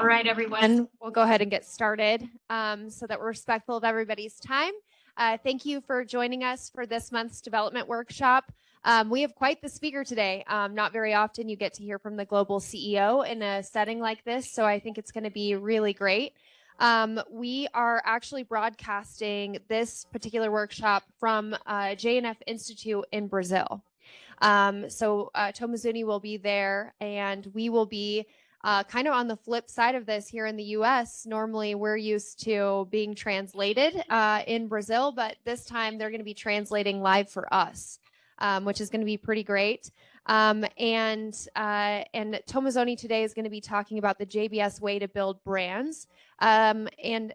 All right, everyone, we'll go ahead and get started so that we're respectful of everybody's time. Thank you for joining us for this month's development workshop. We have quite the speaker today. Not very often you get to hear from the global CEO in a setting like this, so I think it's going to be really great. We are actually broadcasting this particular workshop from JNF Institute in Brazil. Tomazoni will be there, and we will be kind of on the flip side of this here in the US. Normally we're used to being translated in Brazil, but this time they're going to be translating live for us, which is going to be pretty great. And Tomazoni today is going to be talking about the JBS way to build brands. And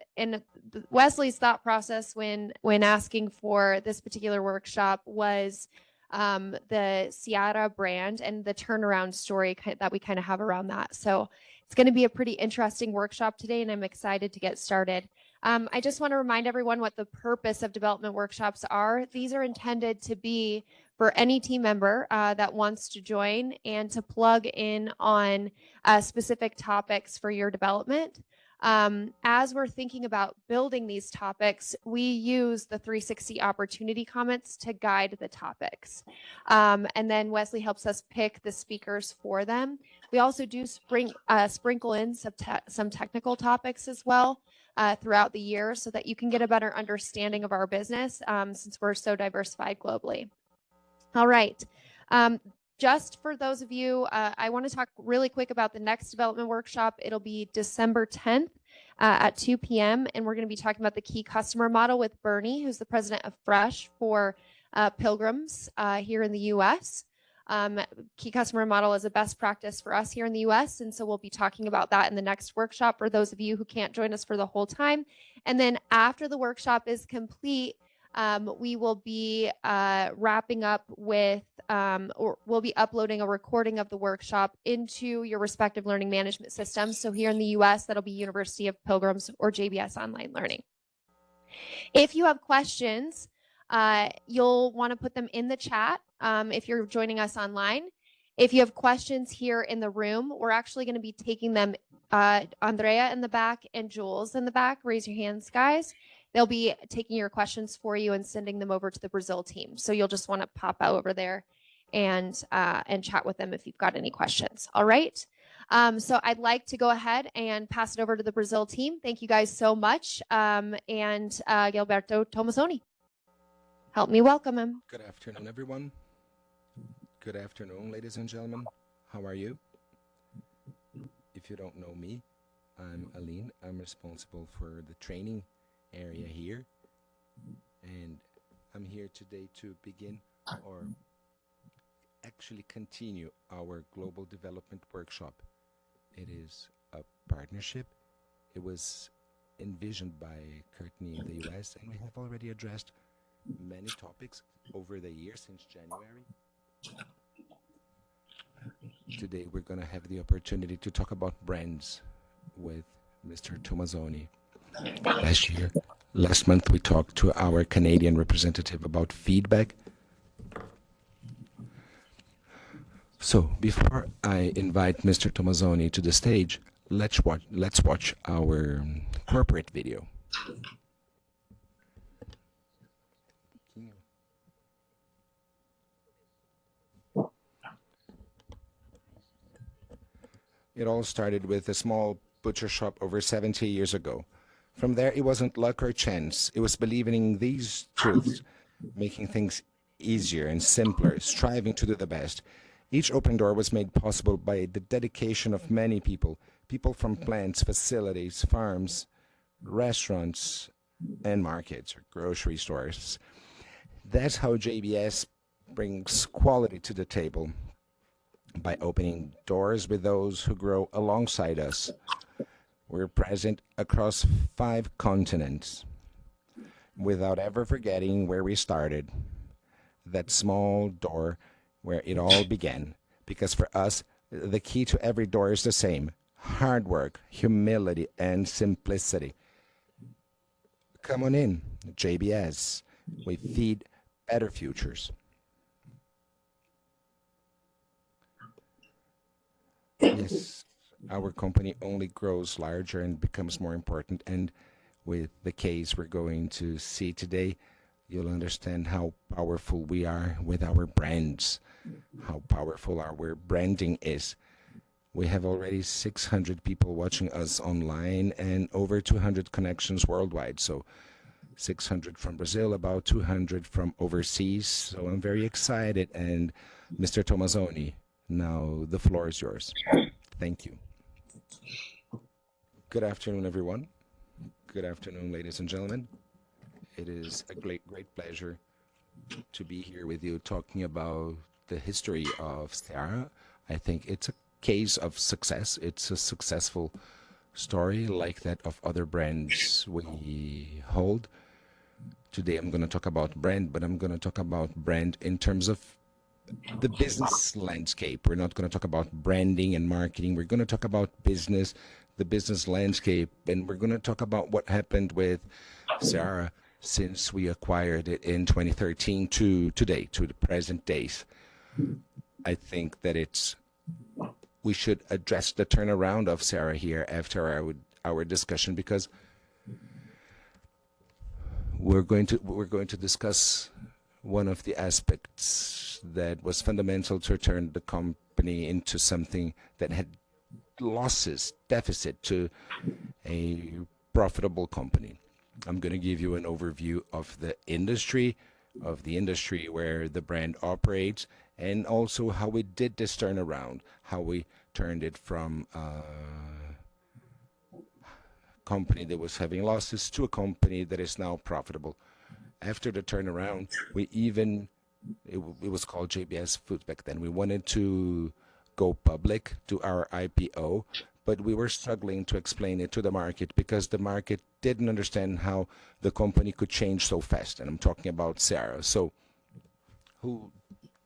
Wesley's thought process when asking for this particular workshop was the Ciara brand and the turnaround story that we kind of have around that. So it's going to be a pretty interesting workshop today, and I'm excited to get started. I just want to remind everyone what the purpose of development workshops are. These are intended to be for any team member that wants to join and to plug in on specific topics for your development. As we're thinking about building these topics, we use the 360 opportunity comments to guide the topics. And then Wesley helps us pick the speakers for them. We also do sprinkle in some technical topics as well throughout the year so that you can get a better understanding of our business since we're so diversified globally. All right. Just for those of you, I want to talk really quick about the next development workshop. It'll be December 10th at 2 p.m. And we're going to be talking about the key customer model with Bernie, who's the president of Fresh for Pilgrims here in the U.S. Key customer model is a best practice for us here in the U.S. And so we'll be talking about that in the next workshop for those of you who can't join us for the whole time. And then after the workshop is complete, we will be wrapping up with, or we'll be uploading a recording of the workshop into your respective learning management systems. So here in the US, that'll be University of Pilgrims or JBS Online Learning. If you have questions, you'll want to put them in the chat if you're joining us online. If you have questions here in the room, we're actually going to be taking them, Andrea in the back and Jules in the back. Raise your hands, guys. They'll be taking your questions for you and sending them over to the Brazil team. So you'll just want to pop out over there and chat with them if you've got any questions. All right. So I'd like to go ahead and pass it over to the Brazil team. Thank you guys so much. And Gilberto Tomazoni, help me welcome him. Good afternoon, everyone. Good afternoon, ladies and gentlemen. How are you? If you don't know me, I'm Aline. I'm responsible for the training area here, and I'm here today to begin or actually continue our global development workshop. It is a partnership. It was envisioned by Courtney in the US, and we have already addressed many topics over the year since January. Today we're going to have the opportunity to talk about brands with Mr. Tomazoni. Last month we talked to our Canadian representative about feedback. So before I invite Mr. Tomazoni to the stage, let's watch our corporate video. It all started with a small butcher shop over 70 years ago. From there, it wasn't luck or chance. It was believing in these truths, making things easier and simpler, striving to do the best. Each open door was made possible by the dedication of many people, people from plants, facilities, farms, restaurants, and markets or grocery stores. That's how JBS brings quality to the table, by opening doors with those who grow alongside us. We're present across 5 continents, without ever forgetting where we started, that small door where it all began. Because for us, the key to every door is the same: hard work, humility, and simplicity. Come on in, JBS. We feed better futures. Yes, our company only grows larger and becomes more important. And with the case we're going to see today, you'll understand how powerful we are with our brands, how powerful our branding is. We have already 600 people watching us online and over 200 connections worldwide. So 600 from Brazil, about 200 from overseas. So I'm very excited. And Mr. Tomazoni, now the floor is yours. Thank you. Good afternoon, everyone. Good afternoon, ladies and gentlemen. It is a great pleasure to be here with you talking about the history of Seara. I think it's a case of success. It's a successful story like that of other brands we hold. Today I'm going to talk about brand, but I'm going to talk about brand in terms of the business landscape. We're not going to talk about branding and marketing. We're going to talk about business, the business landscape, and we're going to talk about what happened with Seara since we acquired it in 2013 to today, to the present days. I think that we should address the turnaround of Seara here after our discussion, because we're going to discuss one of the aspects that was fundamental to turn the company into something that had losses, deficit, to a profitable company. I'm going to give you an overview of the industry where the brand operates, and also how we did this turnaround, how we turned it from a company that was having losses to a company that is now profitable. After the turnaround, it was called JBS Foods back then. We wanted to go public, to our IPO, but we were struggling to explain it to the market because the market didn't understand how the company could change so fast. And I'm talking about Seara. So who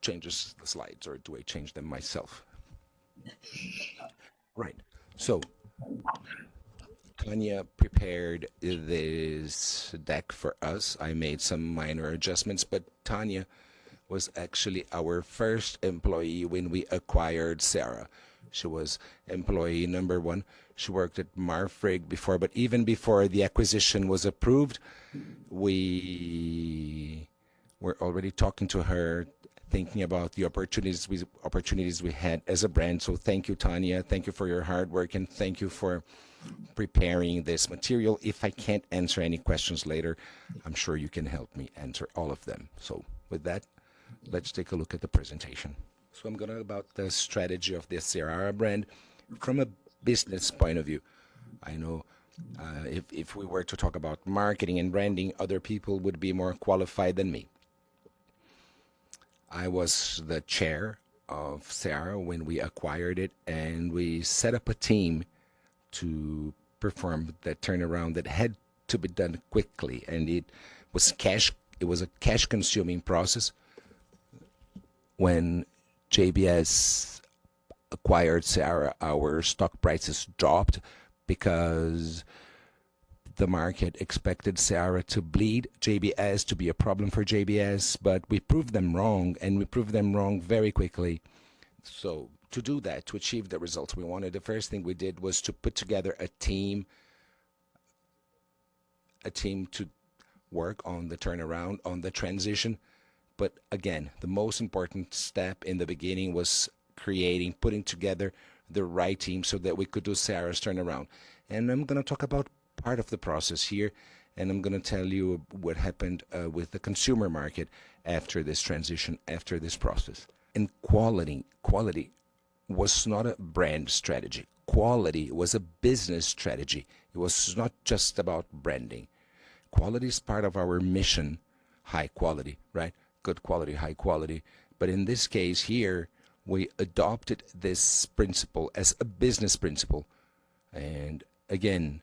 changes the slides, or do I change them myself? Right. So Tanya prepared this deck for us. I made some minor adjustments, but Tanya was actually our first employee when we acquired Seara. She was employee number one. She worked at Marfrig before, but even before the acquisition was approved, we were already talking to her, thinking about the opportunities we had as a brand. So thank you, Tanya. Thank you for your hard work, and thank you for preparing this material. If I can't answer any questions later, I'm sure you can help me answer all of them. So with that, let's take a look at the presentation. So I'm going to about the strategy of the Seara brand from a business point of view. I know if we were to talk about marketing and branding, other people would be more qualified than me. I was the chair of Seara when we acquired it, and we set up a team to perform that turnaround that had to be done quickly, and it was a cash consuming process. When JBS acquired Seara, our stock prices dropped because the market expected Seara to bleed JBS, to be a problem for JBS, but we proved them wrong, and we proved them wrong very quickly. So to do that, to achieve the results we wanted, the first thing we did was to put together a team to work on the turnaround, on the transition. But again, the most important step in the beginning was putting together the right team so that we could do Seara's turnaround. And I'm going to talk about part of the process here, and I'm going to tell you what happened with the consumer market after this transition, after this process. And quality was not a brand strategy. Quality was a business strategy. It was not just about branding. Quality is part of our mission. High quality, right? Good quality, high quality. But in this case here, we adopted this principle as a business principle. And again,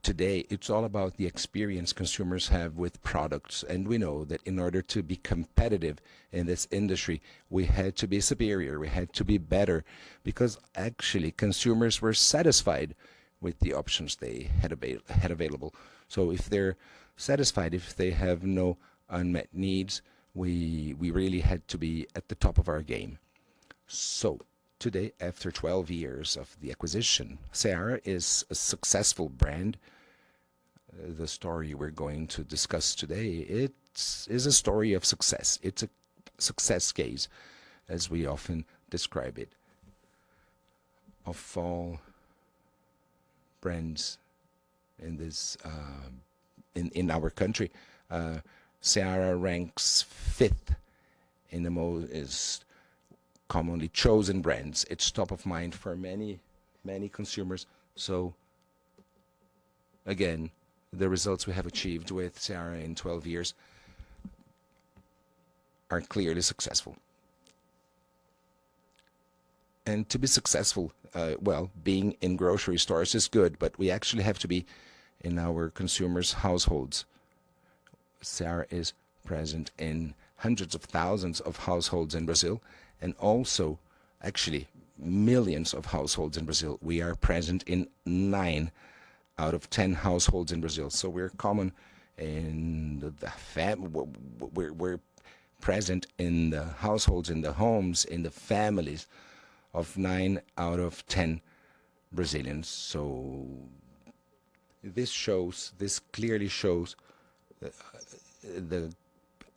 today it's all about the experience consumers have with products, and we know that in order to be competitive in this industry, we had to be superior, we had to be better, because actually consumers were satisfied with the options they had available. So if they're satisfied, if they have no unmet needs, we really had to be at the top of our game. So Today, after 12 years of the acquisition, Seara is a successful brand. The story we're going to discuss today, is a story of success. It's a success case, as we often describe it. Of all brands in this in our country, Seara ranks 5th in the most commonly chosen brands. It's top of mind for many consumers. So again, the results we have achieved with Seara in 12 years are clearly successful. And to be successful, well, being in grocery stores is good, but we actually have to be in our consumers' households. Seara is present in hundreds of thousands of households in Brazil, and also actually millions of households in Brazil. We are present in 9 out of 10 households in Brazil. So we're common in we're present in the households, in the homes, in the families of 9 out of 10 Brazilians. So this clearly shows the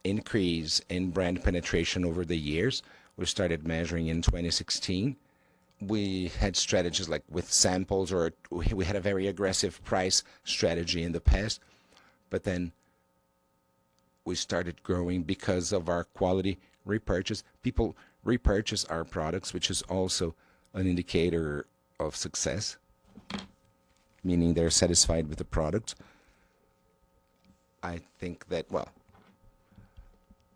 increase in brand penetration over the years. We started measuring in 2016. We had strategies like with samples, or we had a very aggressive price strategy in the past, but then we started growing because of our quality repurchase. People repurchase our products, which is also an indicator of success, meaning they're satisfied with the product. I think that, well,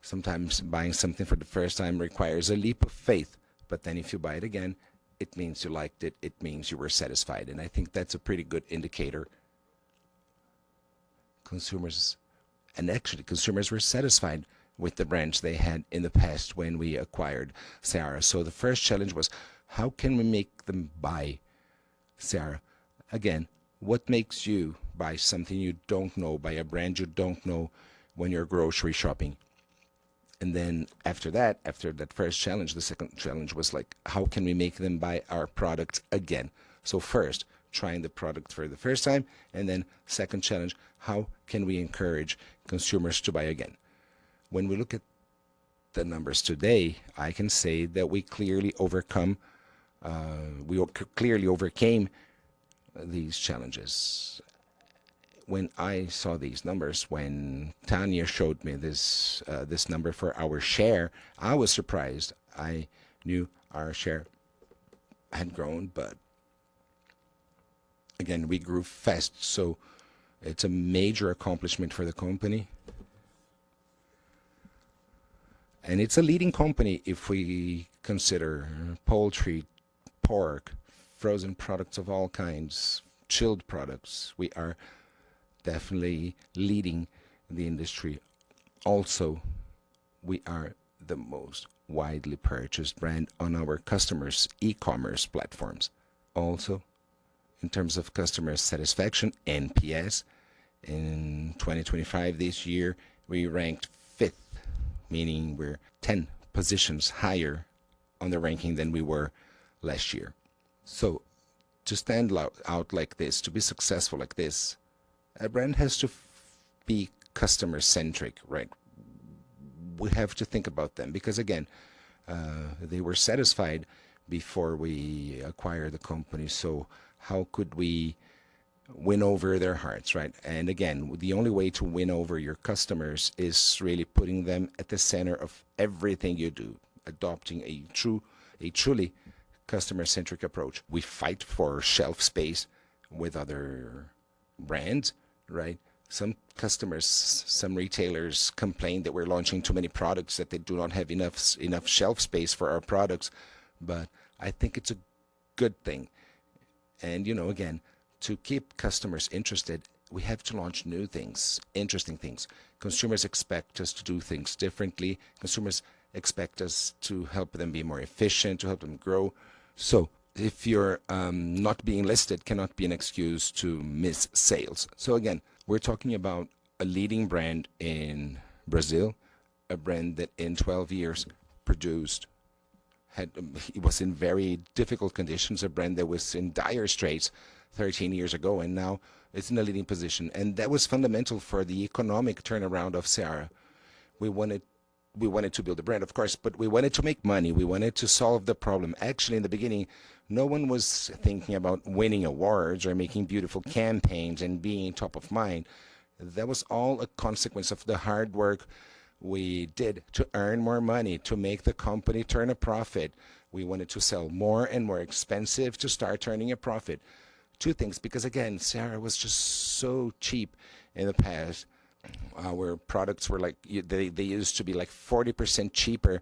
sometimes buying something for the first time requires a leap of faith, but then if you buy it again, it means you liked it, it means you were satisfied, and I think that's a pretty good indicator. Consumers were satisfied with the brands they had in the past when we acquired Seara. So the first challenge was, how can we make them buy Seara? Again, what makes you buy something you don't know, buy a brand you don't know when you're grocery shopping? And then after that first challenge, the second challenge was like, how can we make them buy our product again? So first, trying the product for the first time, and then second challenge, how can we encourage consumers to buy again? When we look at the numbers today, I can say that we clearly overcame these challenges. When I saw these numbers, when Tanya showed me this number for our share, I was surprised. I knew our share had grown, but again, we grew fast. So it's a major accomplishment for the company. And it's a leading company if we consider poultry, pork, frozen products of all kinds, chilled products. We are definitely leading the industry. Also, we are the most widely purchased brand on our customers' e-commerce platforms. Also, in terms of customer satisfaction, NPS, in 2025, this year, we ranked 5th, meaning we're 10 positions higher on the ranking than we were last year. So to stand out like this, to be successful like this, a brand has to be customer-centric, right? We have to think about them because, again, they were satisfied before we acquired the company. So how could we win over their hearts, right? And again, the only way to win over your customers is really putting them at the center of everything you do, adopting a truly customer-centric approach. We fight for shelf space with other brands, right? Some customers, some retailers complain that we're launching too many products, that they do not have enough shelf space for our products, but I think it's a good thing. And, again, to keep customers interested, we have to launch new things, interesting things. Consumers expect us to do things differently. Consumers expect us to help them be more efficient, to help them grow. So if you're not being listed, cannot be an excuse to miss sales. So again, we're talking about a leading brand in Brazil, a brand that in 12 years it was in very difficult conditions, a brand that was in dire straits 13 years ago, and now it's in a leading position. And that was fundamental for the economic turnaround of Seara. We wanted we wanted to build a brand, of course, but we wanted to make money. We wanted to solve the problem. Actually, in the beginning, no one was thinking about winning awards or making beautiful campaigns and being top of mind. That was all a consequence of the hard work we did to earn more money, to make the company turn a profit. We wanted to sell more and more expensive to start turning a profit. Two things, because again, Sarah was just so cheap in the past. Our products were like, they used to be like 40% cheaper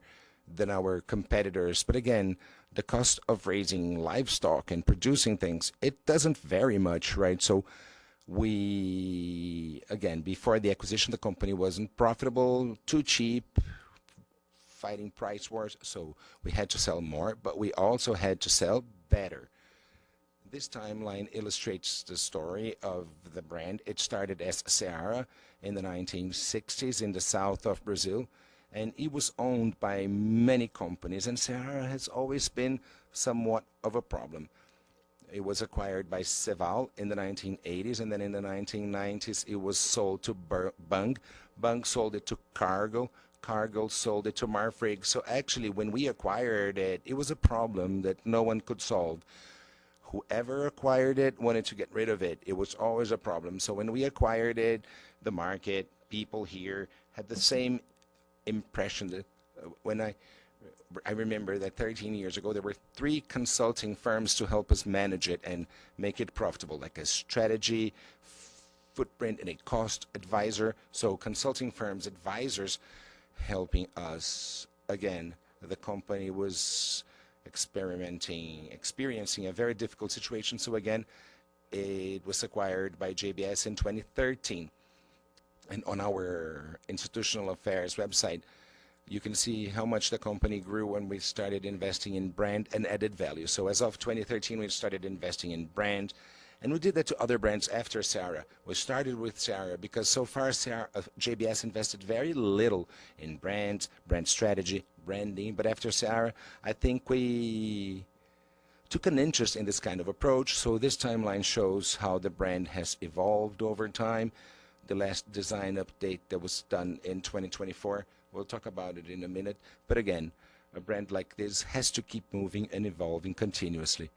than our competitors. But again, the cost of raising livestock and producing things, it doesn't vary much, right? So we, again, before the acquisition, the company wasn't profitable, too cheap, fighting price wars. So we had to sell more, but we also had to sell better. This timeline illustrates the story of the brand. It started as Seara in the 1960s in the south of Brazil, and it was owned by many companies, and Seara has always been somewhat of a problem. It was acquired by Ceval in the 1980s, and then in the 1990s it was sold to Bung. Bung sold it to Cargill. Cargill sold it to Marfrig. So actually, when we acquired it, it was a problem that no one could solve. Whoever acquired it wanted to get rid of it. It was always a problem. So when we acquired it, the market, people here had the same impression that when I remember that 13 years ago, there were 3 consulting firms to help us manage it and make it profitable, like a strategy, footprint, and a cost advisor. So consulting firms, advisors helping us. Again, the company was experiencing a very difficult situation. So again, it was acquired by JBS in 2013. And on our institutional affairs website, you can see how much the company grew when we started investing in brand and added value. So as of 2013, we started investing in brand, and we did that to other brands after Seara. We started with Seara because so far JBS invested very little in brand strategy, branding. But after Seara, I think we took an interest in this kind of approach. So this timeline shows how the brand has evolved over time. The last design update that was done in 2024, we'll talk about it in a minute. But again, a brand like this has to keep moving and evolving continuously.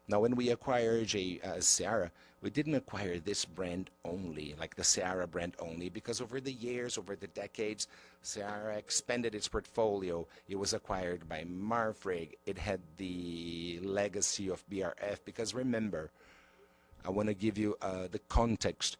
Now, when we acquired Seara, we didn't acquire this brand only, like the Seara brand only, because over the years, over the decades, Seara expanded its portfolio. It was acquired by Marfrig. It had the legacy of BRF, because remember, I want to give you the context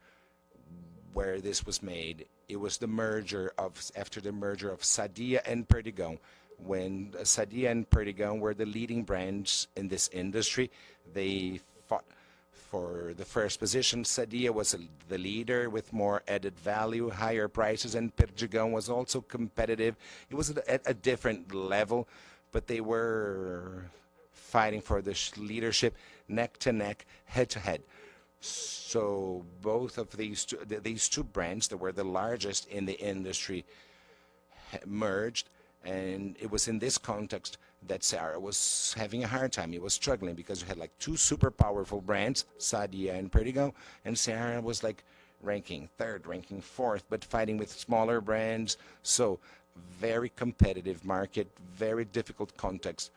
where this was made. It was the merger after the merger of Sadia and Perdigão. When Sadia and Perdigão were the leading brands in this industry, they fought for the first position. Sadia was the leader with more added value, higher prices, and Perdigão was also competitive. It was at a different level, but they were fighting for the leadership neck to neck, head to head. So both of these two brands that were the largest in the industry merged. And it was in this context that Seara was having a hard time. It was struggling because you had like 2 super powerful brands, Sadia and Perdigão, and Seara was like ranking 3rd, ranking 4th, but fighting with smaller brands. So very competitive market, very difficult context.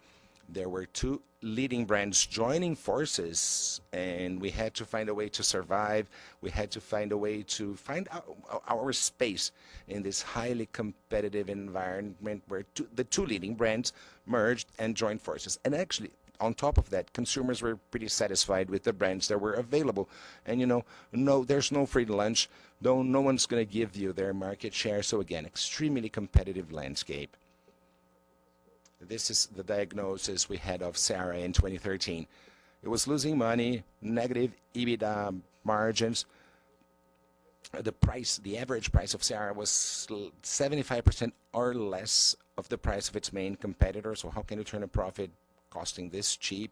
There were 2 leading brands joining forces, and we had to find a way to survive. We had to find a way to find our space in this highly competitive environment where the 2 leading brands merged and joined forces. And actually, on top of that, consumers were pretty satisfied with the brands that were available. And there's no free lunch. No one's going to give you their market share. So again, extremely competitive landscape. This is the diagnosis we had of Seara in 2013. It was losing money, negative EBITDA margins. The average price of Seara was 75% or less of the price of its main competitor. So how can you turn a profit costing this cheap?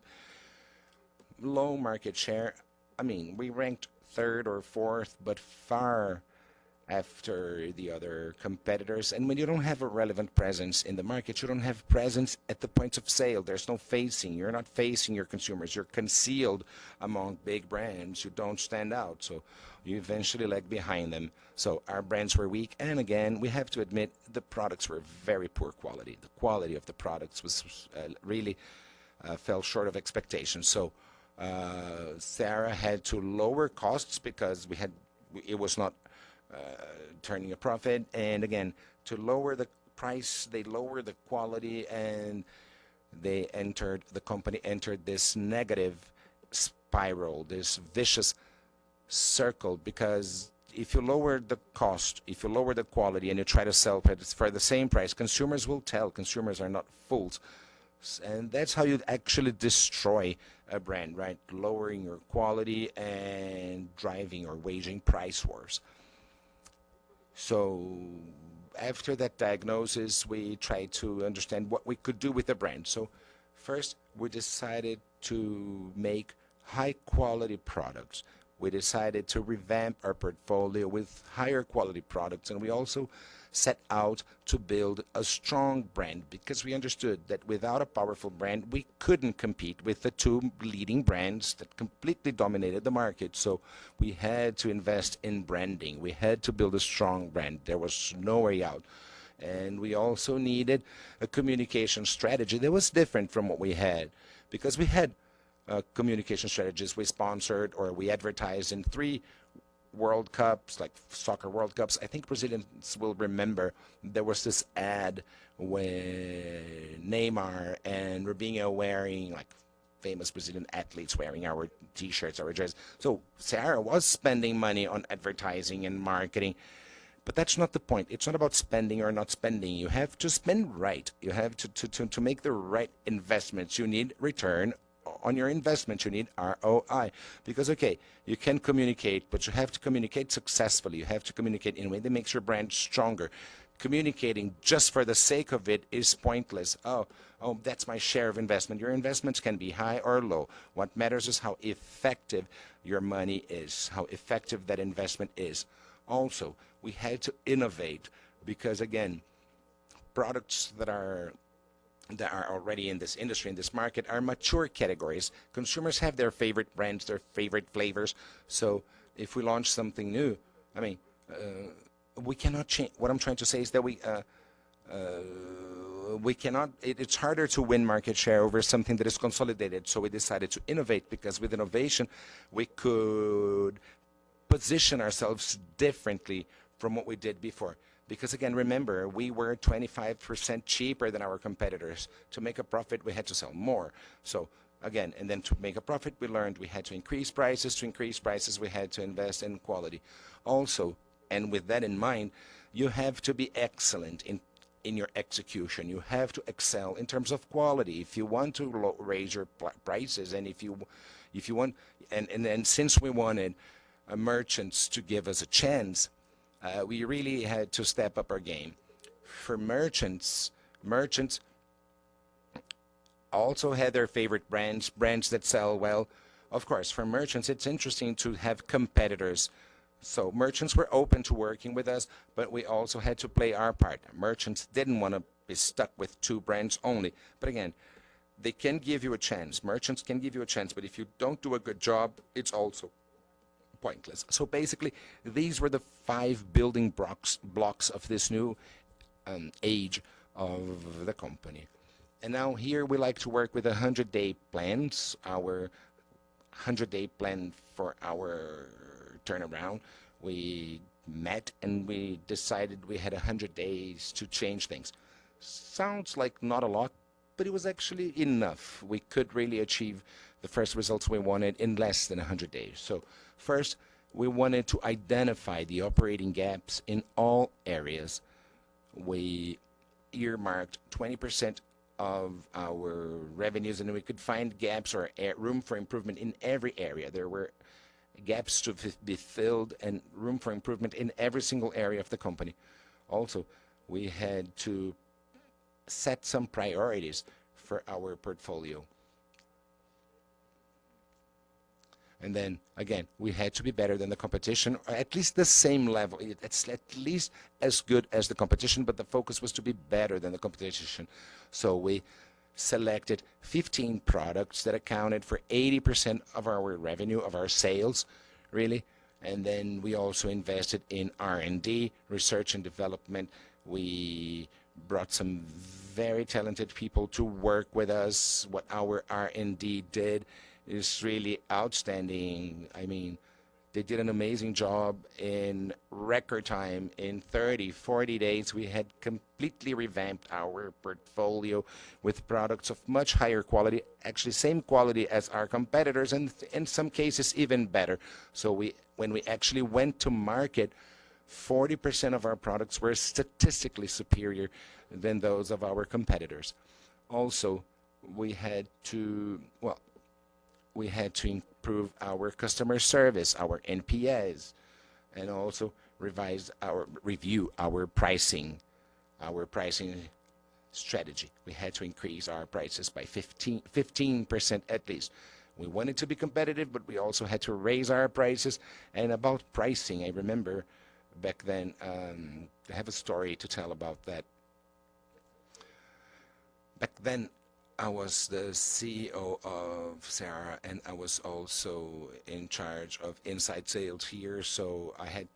Low market share. I mean, we ranked 3rd or 4th, but far after the other competitors. And when you don't have a relevant presence in the market, you don't have presence at the points of sale. There's no facing. You're not facing your consumers. You're concealed among big brands. You don't stand out. So you eventually lag behind them. So our brands were weak. And again, we have to admit the products were very poor quality. The quality of the products was really fell short of expectations. So Sarah had to lower costs because it was not turning a profit. And again, to lower the price, they lowered the quality, and the company entered this negative spiral, this vicious circle, because if you lower the cost, if you lower the quality, and you try to sell it for the same price, consumers will tell. Consumers are not fools. And that's how you actually destroy a brand, right? Lowering your quality and driving or waging price wars. So after that diagnosis, we tried to understand what we could do with the brand. So first, we decided to make high quality products. We decided to revamp our portfolio with higher quality products, and we also set out to build a strong brand because we understood that without a powerful brand, we couldn't compete with the two leading brands that completely dominated the market. So we had to invest in branding. We had to build a strong brand. There was no way out. And we also needed a communication strategy that was different from what we had, because we had communication strategies. We sponsored or we advertised in 3 World Cups, like soccer World Cups. I think Brazilians will remember there was this ad when Neymar and Robinho wearing, like famous Brazilian athletes wearing our T-shirts, our jerseys. So Sarah was spending money on advertising and marketing. But that's not the point. It's not about spending or not spending. You have to spend right. You have to make the right investments. You need return on your investment. You need ROI. Because, okay, you can communicate, but you have to communicate successfully. You have to communicate in a way that makes your brand stronger. Communicating just for the sake of it is pointless. Oh, that's my share of investment. Your investments can be high or low. What matters is how effective your money is, how effective that investment is. Also, we had to innovate because, again, products that are already in this industry, in this market, are mature categories. Consumers have their favorite brands, their favorite flavors. So if we launch something new, I mean, we cannot change. What I'm trying to say is that we cannot, it's harder to win market share over something that is consolidated. So we decided to innovate because with innovation, we could position ourselves differently from what we did before. Because again, remember, we were 25% cheaper than our competitors. To make a profit, we had to sell more. So again, and then to make a profit, we learned we had to increase prices. To increase prices, we had to invest in quality. Also, and with that in mind, you have to be excellent in your execution. You have to excel in terms of quality. If you want to raise your prices, and if you want, and since we wanted merchants to give us a chance, we really had to step up our game. For merchants also had their favorite brands that sell well. Of course, for merchants, it's interesting to have competitors. So merchants were open to working with us, but we also had to play our part. Merchants didn't want to be stuck with 2 brands only. But again, they can give you a chance. Merchants can give you a chance, but if you don't do a good job, it's also pointless. So basically, these were the 5 building blocks of this new age of the company. And now here we like to work with 100-day plans, our 100-day plan for our turnaround. We met and we decided we had 100 days to change things. Sounds like not a lot, but it was actually enough. We could really achieve the first results we wanted in less than 100 days. So first, we wanted to identify the operating gaps in all areas. We earmarked 20% of our revenues, and we could find gaps or room for improvement in every area. There were gaps to be filled and room for improvement in every single area of the company. Also, we had to set some priorities for our portfolio. And then again, we had to be better than the competition, or at least the same level. It's at least as good as the competition, but the focus was to be better than the competition. So we selected 15 products that accounted for 80% of our revenue, of our sales, really. And then we also invested in R&D, research and development. We brought some very talented people to work with us. What our R&D did is really outstanding. I mean, they did an amazing job in record time. In 30, 40 days, we had completely revamped our portfolio with products of much higher quality, actually same quality as our competitors, and in some cases even better. So when we actually went to market, 40% of our products were statistically superior than those of our competitors. Also, we had to improve our customer service, our NPS, and also review our pricing strategy. We had to increase our prices by 15% at least. We wanted to be competitive, but we also had to raise our prices. And about pricing, I remember back then, I have a story to tell about that. Back then, I was the CEO of Seara, and I was also in charge of inside sales here. So I had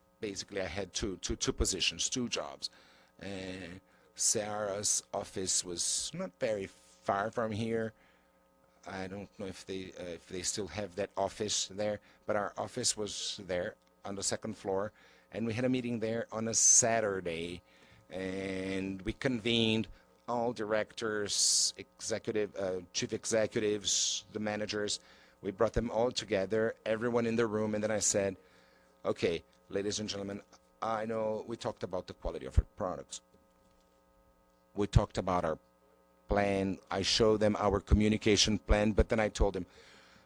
two positions, two jobs. And Seara's office was not very far from here. I don't know if they still have that office there, but our office was there on the second floor, and we had a meeting there on a Saturday, and we convened all directors, chief executives, the managers. We brought them all together, everyone in the room, and then I said, okay, ladies and gentlemen, I know we talked about the quality of our products. We talked about our plan. I showed them our communication plan, but then I told them,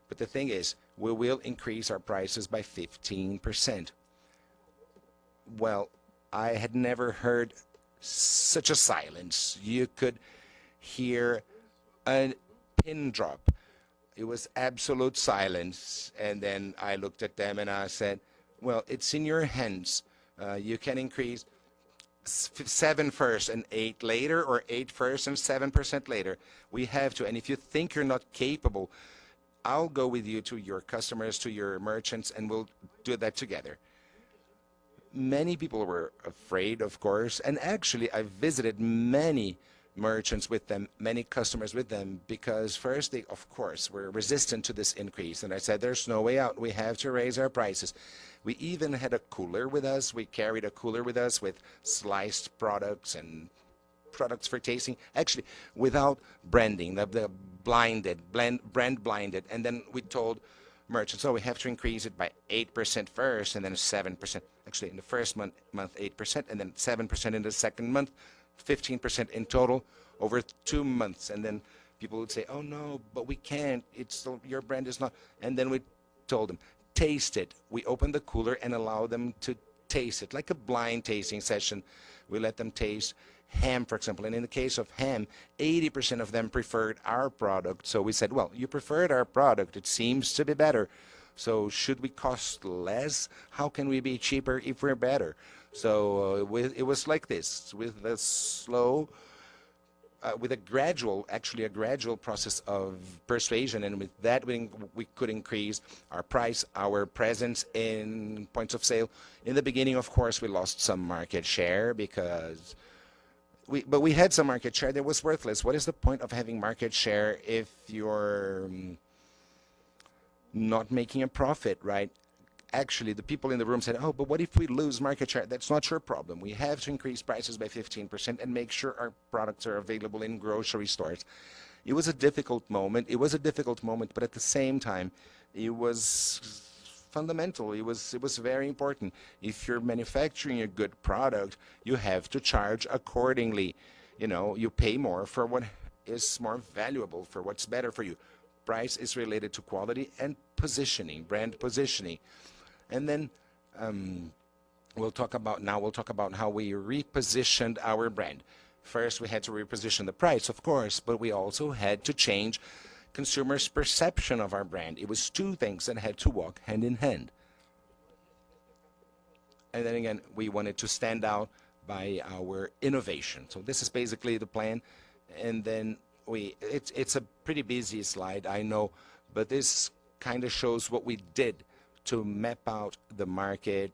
but the thing is, we will increase our prices by 15%. Well, I had never heard such a silence. You could hear a pin drop. It was absolute silence. And then I looked at them and I said, well, it's in your hands. You can increase 7 first and 8 later, or 8 first and 7% later. We have to. And if you think you're not capable, I'll go with you to your customers, to your merchants, and we'll do that together. Many people were afraid, of course, and actually I visited many merchants with them, many customers with them, because first they, of course, were resistant to this increase. And I said, there's no way out. We have to raise our prices. We even had a cooler with us. We carried a cooler with us with sliced products and products for tasting, actually without branding, the brand blinded. And then we told merchants, oh, we have to increase it by 8% first, and then 7%. Actually, in the first month 8%, and then 7% in the second month, 15% in total over 2 months. And then people would say, oh no, but we can't. It's still, your brand is not. And then we told them, taste it. We opened the cooler and allowed them to taste it, like a blind tasting session. We let them taste ham, for example. And in the case of ham, 80% of them preferred our product. So we said, well, you preferred our product. It seems to be better. So should we cost less? How can we be cheaper if we're better? So it was like this, with a slow, with a gradual process of persuasion. And with that, we could increase our price, our presence in points of sale. In the beginning, of course, we lost some market share because but we had some market share that was worthless. What is the point of having market share if you're not making a profit, right? Actually, the people in the room said, oh, but what if we lose market share? That's not your problem. We have to increase prices by 15% and make sure our products are available in grocery stores. It was a difficult moment. But at the same time, it was fundamental. It was very important. If you're manufacturing a good product, you have to charge accordingly. You know, you pay more for what is more valuable, for what's better for you. Price is related to quality and positioning, brand positioning. And then we'll talk about how we repositioned our brand. First, we had to reposition the price, of course, but we also had to change consumers' perception of our brand. It was two things that had to walk hand in hand. And then again, we wanted to stand out by our innovation. So this is basically the plan. And then it's a pretty busy slide, I know, but this kind of shows what we did to map out the market.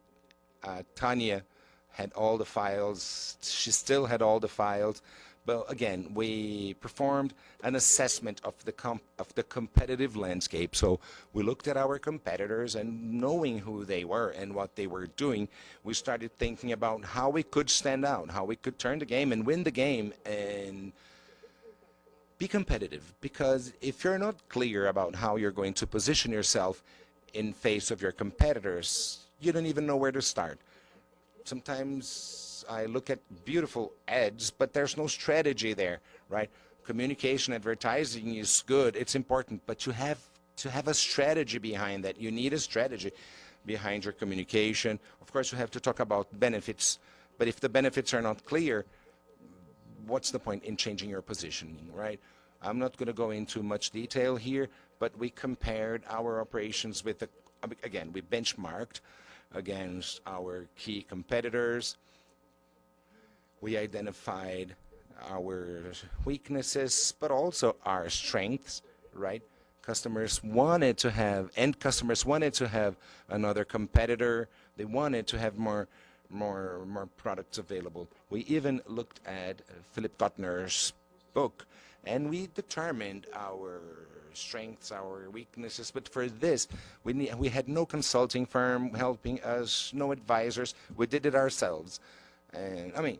Tanya had all the files. She still had all the files. But again, we performed an assessment of the competitive landscape. So we looked at our competitors, and knowing who they were and what they were doing, we started thinking about how we could stand out, how we could turn the game and win the game and be competitive. Because if you're not clear about how you're going to position yourself in face of your competitors, you don't even know where to start. Sometimes I look at beautiful ads, but there's no strategy there, right? Communication, advertising is good, it's important, but you have to have a strategy behind that. You need a strategy behind your communication. Of course, you have to talk about benefits, but if the benefits are not clear, what's the point in changing your positioning, right? I'm not going to go into much detail here, but we compared our operations with again, we benchmarked against our key competitors. We identified our weaknesses, but also our strengths, right? Customers wanted to have another competitor. They wanted to have more products available. We even looked at Philip Kotner's book, and we determined our strengths, our weaknesses. But for this, we had no consulting firm helping us, no advisors. We did it ourselves. And I mean,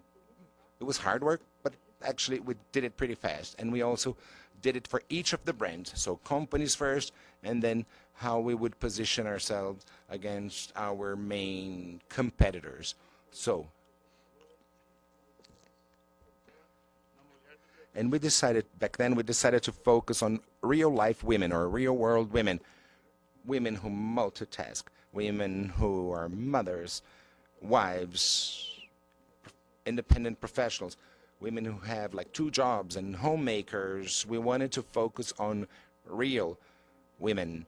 it was hard work, but actually we did it pretty fast. And we also did it for each of the brands. So companies first, and then how we would position ourselves against our main competitors. So, and back then we decided to focus on real life women, or real world women, women who multitask, women who are mothers, wives, independent professionals, women who have like 2 jobs, and homemakers. We wanted to focus on real women.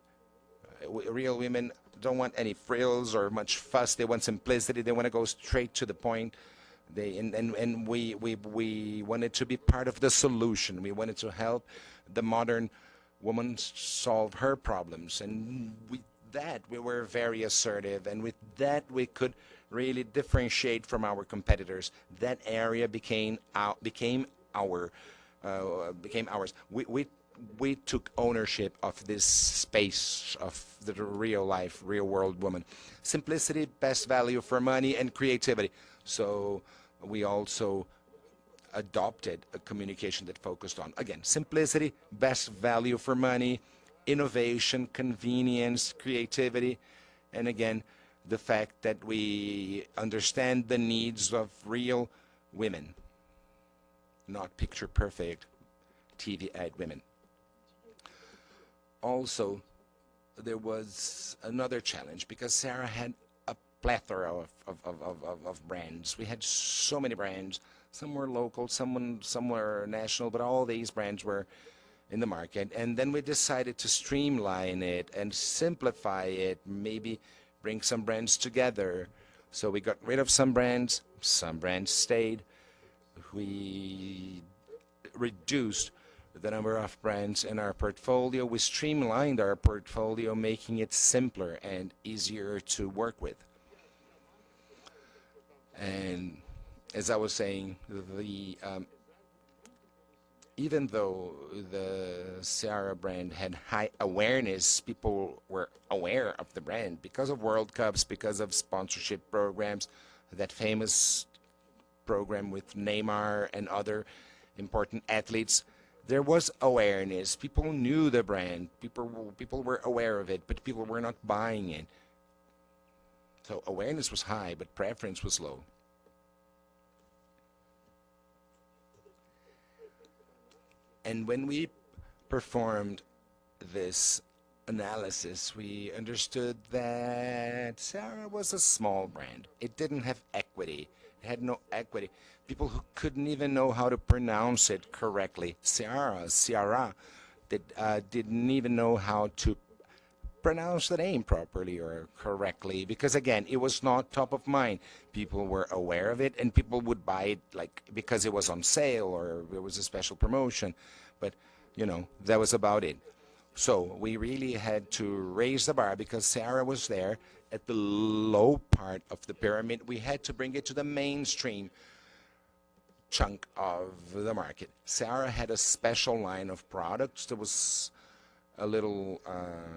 Real women don't want any frills or much fuss. They want simplicity. They want to go straight to the point. We wanted to be part of the solution. We wanted to help the modern woman solve her problems. And with that, we were very assertive. And with that, we could really differentiate from our competitors. That area became ours. We took ownership of this space of the real life, real world woman. Simplicity, best value for money, and creativity. So we also adopted a communication that focused on, again, simplicity, best value for money, innovation, convenience, creativity, and again, the fact that we understand the needs of real women, not picture perfect TV ad women. Also, there was another challenge because Sarah had a plethora of brands. We had so many brands. Some were local, some were national, but all these brands were in the market. And then we decided to streamline it and simplify it, maybe bring some brands together. So we got rid of some brands stayed. We reduced the number of brands in our portfolio. We streamlined our portfolio, making it simpler and easier to work with. And as I was saying, even though the Seara brand had high awareness, people were aware of the brand because of World Cups, because of sponsorship programs, that famous program with Neymar and other important athletes. There was awareness. People knew the brand. People were aware of it, but people were not buying it. So awareness was high, but preference was low. And when we performed this analysis, we understood that Sarah was a small brand. It didn't have equity. It had no equity. People who couldn't even know how to pronounce it correctly. Ciara, that didn't even know how to pronounce the name properly or correctly, because again, it was not top of mind. People were aware of it and people would buy it like because it was on sale or it was a special promotion, but that was about it. So we really had to raise the bar because Sarah was there at the low part of the pyramid. We had to bring it to the mainstream chunk of the market. Sarah had a special line of products that was a little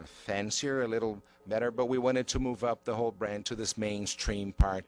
fancier, a little better, but we wanted to move up the whole brand to this mainstream part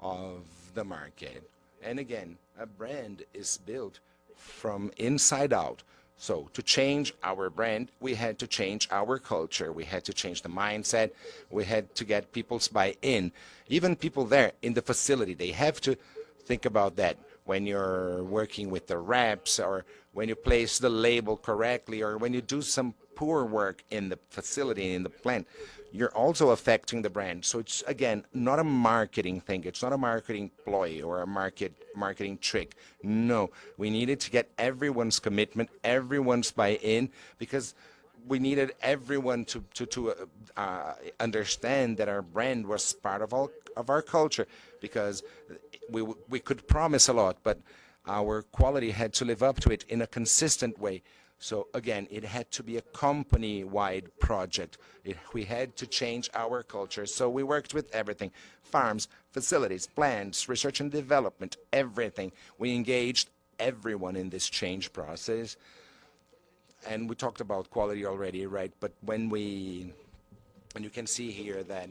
of the market. And again, a brand is built from inside out. So to change our brand, we had to change our culture. We had to change the mindset. We had to get people's buy-in. Even people there in the facility, they have to think about that when you're working with the reps or when you place the label correctly or when you do some poor work in the facility, in the plant, you're also affecting the brand. So it's, again, not a marketing thing. It's not a marketing ploy or a marketing trick. No, we needed to get everyone's commitment, everyone's buy-in, because we needed everyone to understand that our brand was part of our culture, because we could promise a lot, but our quality had to live up to it in a consistent way. So again, it had to be a company-wide project. We had to change our culture. So we worked with everything: farms, facilities, plants, research and development, everything. We engaged everyone in this change process. And we talked about quality already, right? But and you can see here that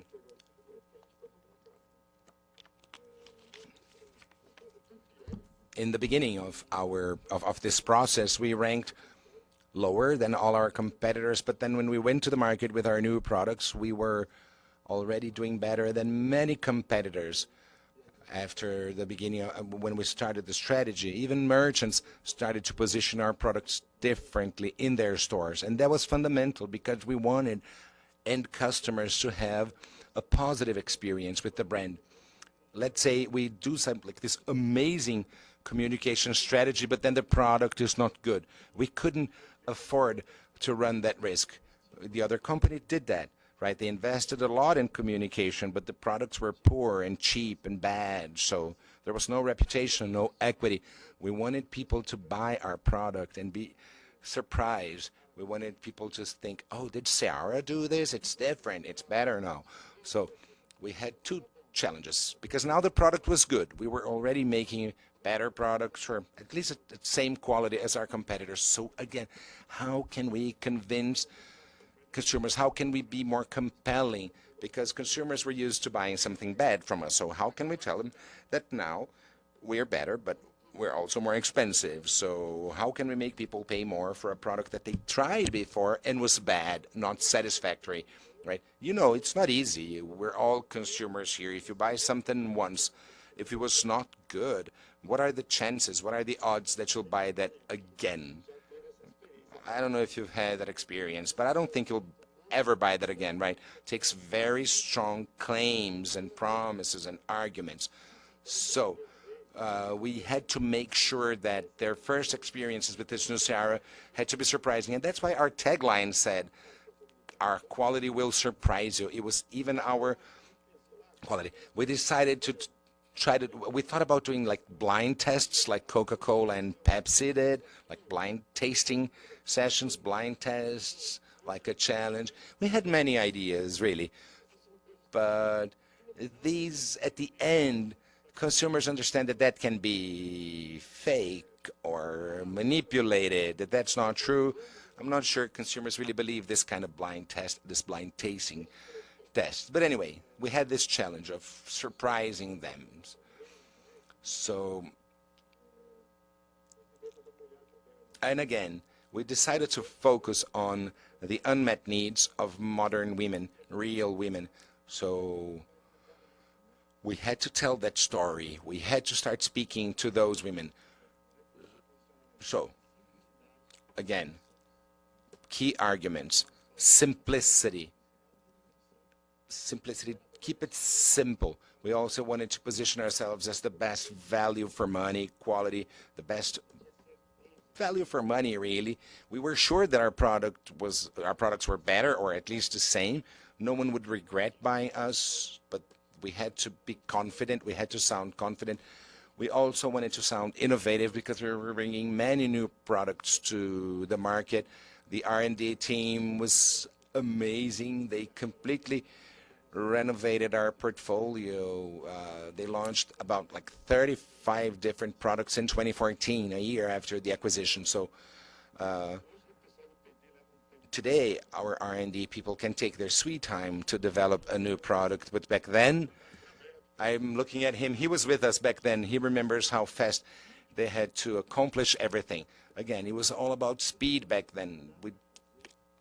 in the beginning of this process, we ranked lower than all our competitors. But then when we went to the market with our new products, we were already doing better than many competitors. After the beginning, when we started the strategy, even merchants started to position our products differently in their stores. And that was fundamental because we wanted end customers to have a positive experience with the brand. Let's say we do something like this amazing communication strategy, but then the product is not good. We couldn't afford to run that risk. The other company did that, right? They invested a lot in communication, but the products were poor and cheap and bad. So there was no reputation, no equity. We wanted people to buy our product and be surprised. We wanted people to think, oh, did Sarah do this? It's different. It's better now. So we had two challenges, because now the product was good. We were already making better products, or at least the same quality as our competitors. So again, how can we convince consumers? How can we be more compelling? Because consumers were used to buying something bad from us. So how can we tell them that now we're better, but we're also more expensive? So how can we make people pay more for a product that they tried before and was bad, not satisfactory, right? It's not easy. We're all consumers here. If you buy something once, if it was not good, what are the chances? What are the odds that you'll buy that again? I don't know if you've had that experience, but I don't think you'll ever buy that again, right? It takes very strong claims and promises and arguments. So we had to make sure that their first experiences with this new Sarah had to be surprising. And that's why our tagline said, our quality will surprise you. It was even our quality. We decided to we thought about doing like blind tests like Coca-Cola and Pepsi did, like blind tasting sessions, blind tests, like a challenge. We had many ideas, really. But these, at the end, consumers understand that that can be fake or manipulated, that that's not true. I'm not sure consumers really believe this kind of blind test, this blind tasting test. But anyway, we had this challenge of surprising them. So, and again, we decided to focus on the unmet needs of modern women, real women. So we had to tell that story. We had to start speaking to those women. So, again, key arguments: simplicity. Simplicity, keep it simple. We also wanted to position ourselves as the best value for money, quality, the best value for money, really. We were sure that our products were better or at least the same. No one would regret buying us, but we had to be confident. We had to sound confident. We also wanted to sound innovative because we were bringing many new products to the market. The R&D team was amazing. They completely renovated our portfolio. They launched about like 35 different products in 2014, a year after the acquisition. So today, our R&D people can take their sweet time to develop a new product. But back then, I'm looking at him. He was with us back then. He remembers how fast they had to accomplish everything. Again, it was all about speed back then. We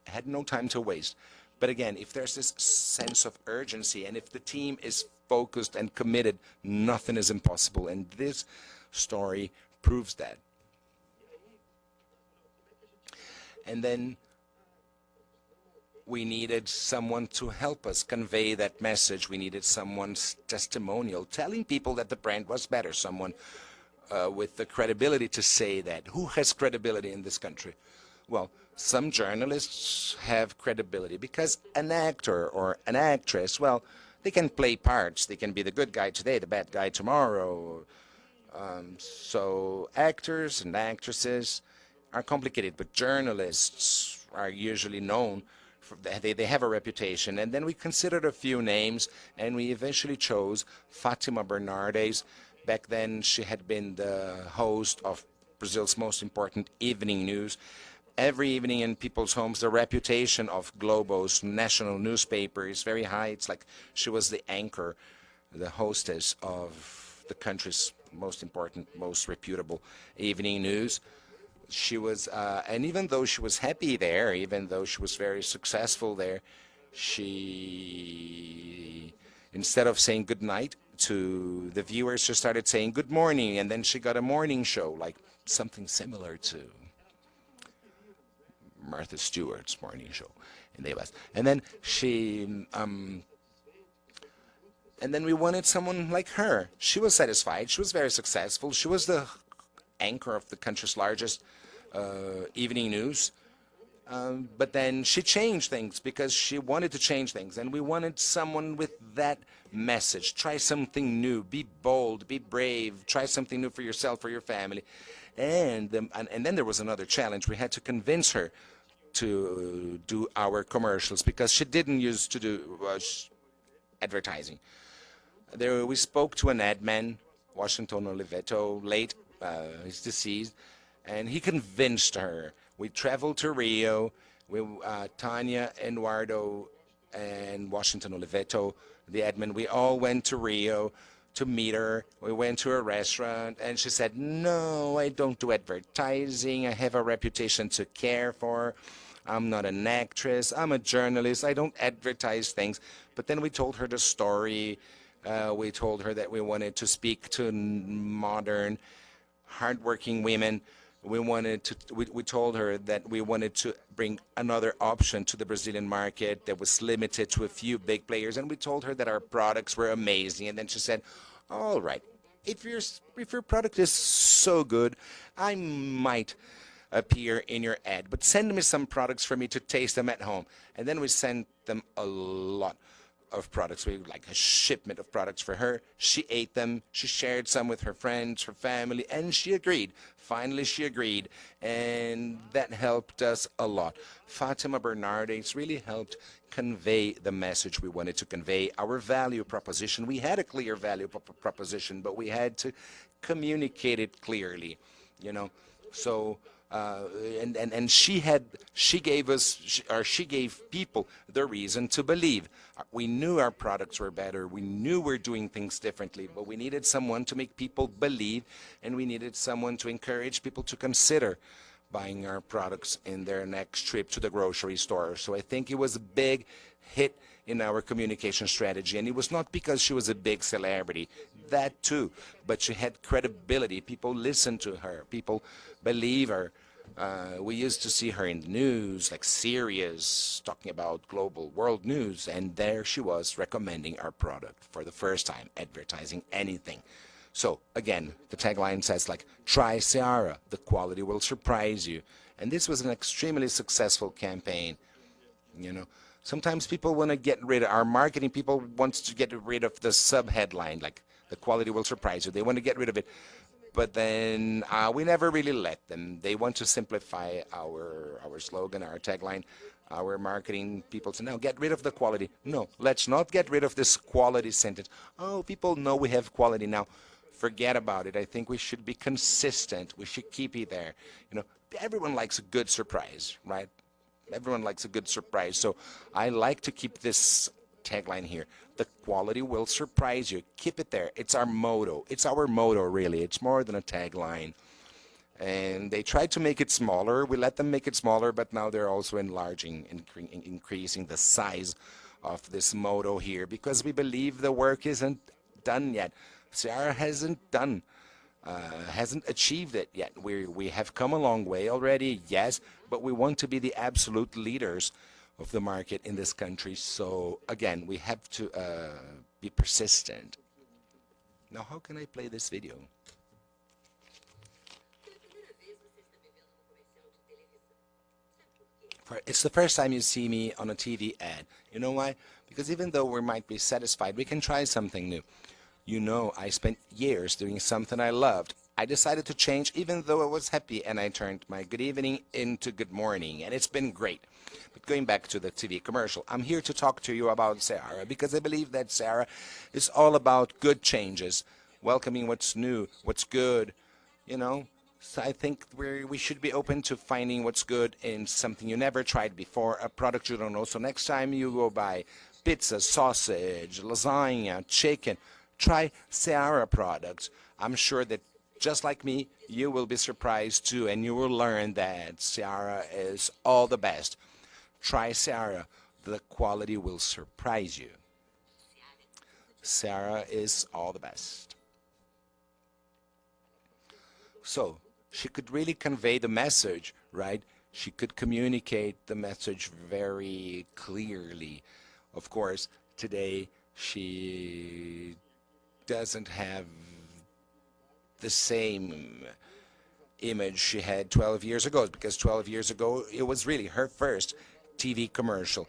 had no time to waste. But again, if there's this sense of urgency and if the team is focused and committed, nothing is impossible. And this story proves that. And then we needed someone to help us convey that message. We needed someone's testimonial, telling people that the brand was better, someone with the credibility to say that. Who has credibility in this country? Well, some journalists have credibility because an actor or an actress, well, they can play parts. They can be the good guy today, the bad guy tomorrow. So actors and actresses are complicated, but journalists are usually known. They have a reputation. And then we considered a few names, and we eventually chose Fatima Bernardes. Back then, she had been the host of Brazil's most important evening news. Every evening in people's homes, the reputation of Globo's national newspaper is very high. It's like she was the anchor, the hostess of the country's most important, most reputable evening news. She was, and even though she was happy there, even though she was very successful there, she, instead of saying good night to the viewers, she started saying good morning, and then she got a morning show, like something similar to Martha Stewart's morning show in the US. And then and then we wanted someone like her. She was satisfied. She was very successful. She was the anchor of the country's largest evening news. But then she changed things because she wanted to change things. And we wanted someone with that message. Try something new. Be bold. Be brave. Try something new for yourself, for your family. And then there was another challenge. We had to convince her to do our commercials because she didn't used to do advertising. There, we spoke to an ad man, Washington Oliveto, late, he's deceased, and he convinced her. We traveled to Rio. Tanya, Eduardo, and Washington Oliveto, the admin, we all went to Rio to meet her. We went to a restaurant, and she said, no, I don't do advertising. I have a reputation to care for. I'm not an actress. I'm a journalist. I don't advertise things. But then we told her the story. We told her that we wanted to speak to modern, hardworking women. We told her that we wanted to bring another option to the Brazilian market that was limited to a few big players. And we told her that our products were amazing. And then she said, all right, if your product is so good, I might appear in your ad, but send me some products for me to taste them at home. And then we sent them a lot of products. We like a shipment of products for her. She ate them. She shared some with her friends, her family, and she agreed. Finally, she agreed, and that helped us a lot. Fatima Bernardes really helped convey the message we wanted to convey, our value proposition. We had a clear value proposition, but we had to communicate it clearly, you know. So and she gave people the reason to believe. We knew our products were better. We knew we're doing things differently, but we needed someone to make people believe, and we needed someone to encourage people to consider buying our products in their next trip to the grocery store. So I think it was a big hit in our communication strategy, and it was not because she was a big celebrity, that too, but she had credibility. People listened to her. People believe her. We used to see her in the news, like Sirius, talking about global world news, and there she was recommending our product for the first time, advertising anything. So again, the tagline says like, try Seara, the quality will surprise you. And this was an extremely successful campaign. You know, sometimes people want to get rid of, our marketing people wants to get rid of the sub-headline, like the quality will surprise you. They want to get rid of it. But then we never really let them. They want to simplify our slogan, our tagline. Our marketing people say, no, get rid of the quality. No, let's not get rid of this quality sentence. Oh, people know we have quality now. Forget about it. I think we should be consistent. We should keep it there. You know, everyone likes a good surprise, right? Everyone likes a good surprise. So I like to keep this tagline here. The quality will surprise you. Keep it there. It's our motto. It's our motto, really. It's more than a tagline. And they tried to make it smaller. We let them make it smaller, but now they're also enlarging, increasing the size of this motto here because we believe the work isn't done yet. Seara hasn't achieved it yet. We have come a long way already, yes, but we want to be the absolute leaders of the market in this country. So again, we have to be persistent. Now, how can I play this video? It's the first time you see me on a TV ad. You know why? Because even though we might be satisfied, we can try something new. You know, I spent years doing something I loved. I decided to change even though I was happy, and I turned my good evening into good morning, and it's been great. But going back to the TV commercial, I'm here to talk to you about Seara because I believe that Seara is all about good changes, welcoming what's new, what's good, you know. So I think we should be open to finding what's good in something you never tried before, a product you don't know. So next time you go buy pizza, sausage, lasagna, chicken, try Seara products. I'm sure that just like me, you will be surprised too, and you will learn that Seara is all the best. Try Seara. The quality will surprise you. Seara is all the best. So she could really convey the message, right? She could communicate the message very clearly. Of course, today she doesn't have the same image she had 12 years ago, because 12 years ago it was really her first TV commercial.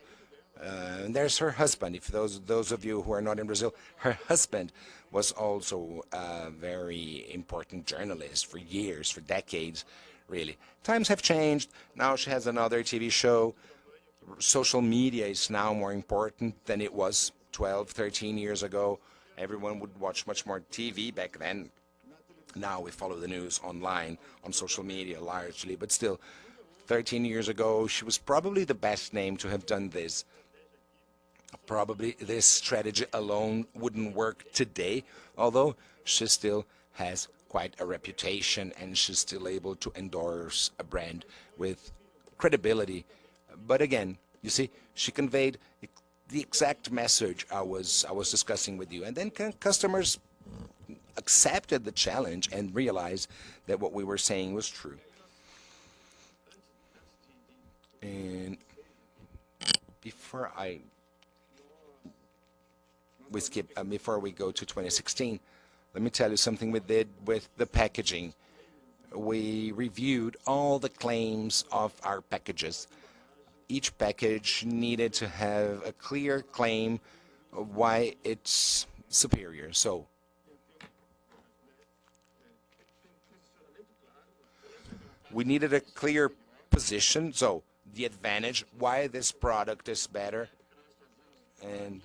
And there's her husband. If those of you who are not in Brazil, her husband was also a very important journalist for years, for decades, really. Times have changed. Now she has another TV show. Social media is now more important than it was 12, 13 years ago. Everyone would watch much more TV back then. Now we follow the news online, on social media largely, but still, 13 years ago, she was probably the best name to have done this. Probably this strategy alone wouldn't work today, although she still has quite a reputation and she's still able to endorse a brand with credibility. But again, you see, she conveyed the exact message I was discussing with you, and then customers accepted the challenge and realized that what we were saying was true. And before we go to 2016, let me tell you something we did with the packaging. We reviewed all the claims of our packages. Each package needed to have a clear claim of why it's superior. So we needed a clear position, so the advantage, why this product is better. And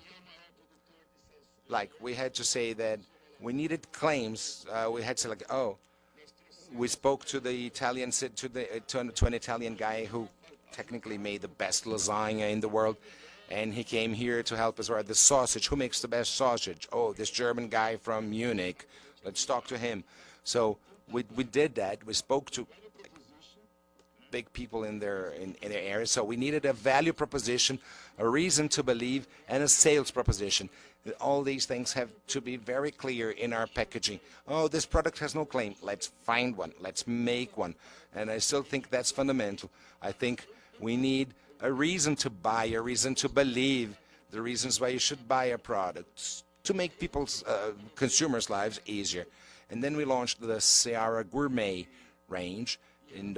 like we had to say that we needed claims. We had to like, oh, we spoke to the Italian, to an Italian guy who technically made the best lasagna in the world, and he came here to help us write the sausage. Who makes the best sausage? Oh, this German guy from Munich. Let's talk to him. So we did that. We spoke to big people in their area. So we needed a value proposition, a reason to believe, and a sales proposition. All these things have to be very clear in our packaging. Oh, this product has no claim. Let's find one. Let's make one. And I still think that's fundamental. I think we need a reason to buy, a reason to believe, the reasons why you should buy a product to make people's consumers' lives easier. And then we launched the Seara Gourmet range, and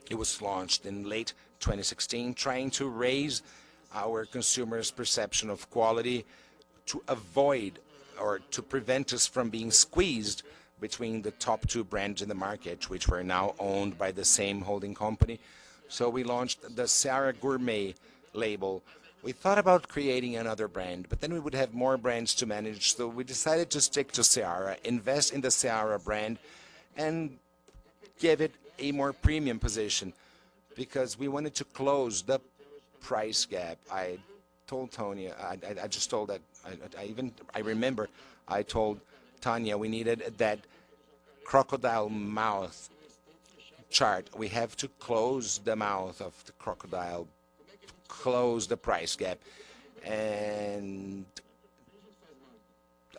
it was launched in late 2016, trying to raise our consumers' perception of quality to avoid or to prevent us from being squeezed between the top two brands in the market, which were now owned by the same holding company. So we launched the Seara Gourmet label. We thought about creating another brand, but then we would have more brands to manage. So we decided to stick to Seara, invest in the Seara brand, and give it a more premium position because we wanted to close the price gap. I told Tonya, I just told that, I remember I told Tanya we needed that crocodile mouth chart. We have to close the mouth of the crocodile, close the price gap. And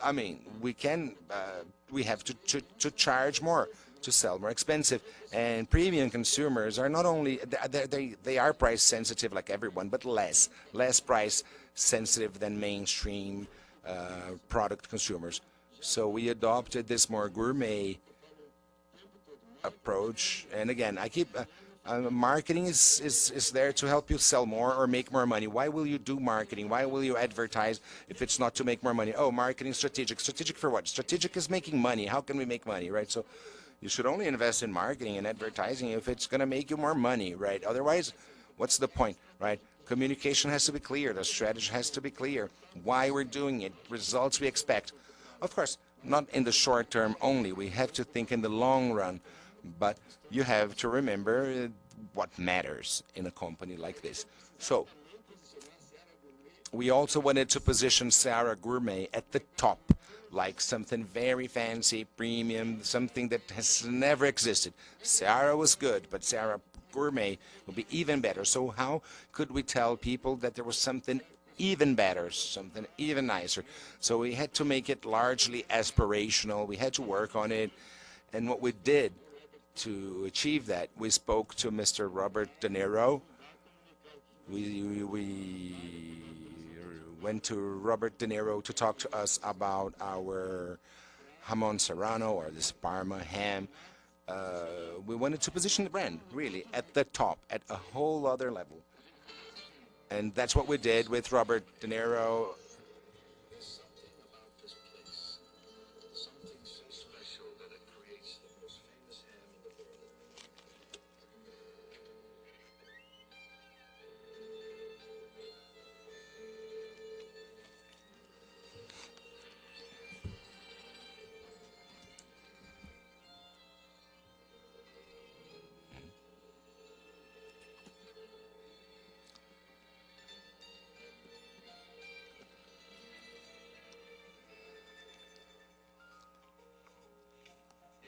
I mean, we have to charge more, to sell more expensive. And premium consumers are not only, they are price sensitive like everyone, but less price sensitive than mainstream product consumers. So we adopted this more gourmet approach. And again, I keep marketing is there to help you sell more or make more money. Why will you do marketing? Why will you advertise if it's not to make more money? Oh, marketing strategic. Strategic for what? Strategic is making money. How can we make money, right? So you should only invest in marketing and advertising if it's going to make you more money, right? Otherwise, what's the point, right? Communication has to be clear. The strategy has to be clear. Why we're doing it, results we expect. Of course, not in the short term only. We have to think in the long run. But you have to remember what matters in a company like this. So we also wanted to position Seara Gourmet at the top, like something very fancy, premium, something that has never existed. Seara was good, but Seara Gourmet will be even better. So how could we tell people that there was something even better, something even nicer? So we had to make it largely aspirational. We had to work on it. And what we did to achieve that, we spoke to Mr. Robert De Niro. We went to Robert De Niro to talk to us about our jamon serrano, or this Parma ham. We wanted to position the brand really at the top, at a whole other level. And that's what we did with Robert De Niro.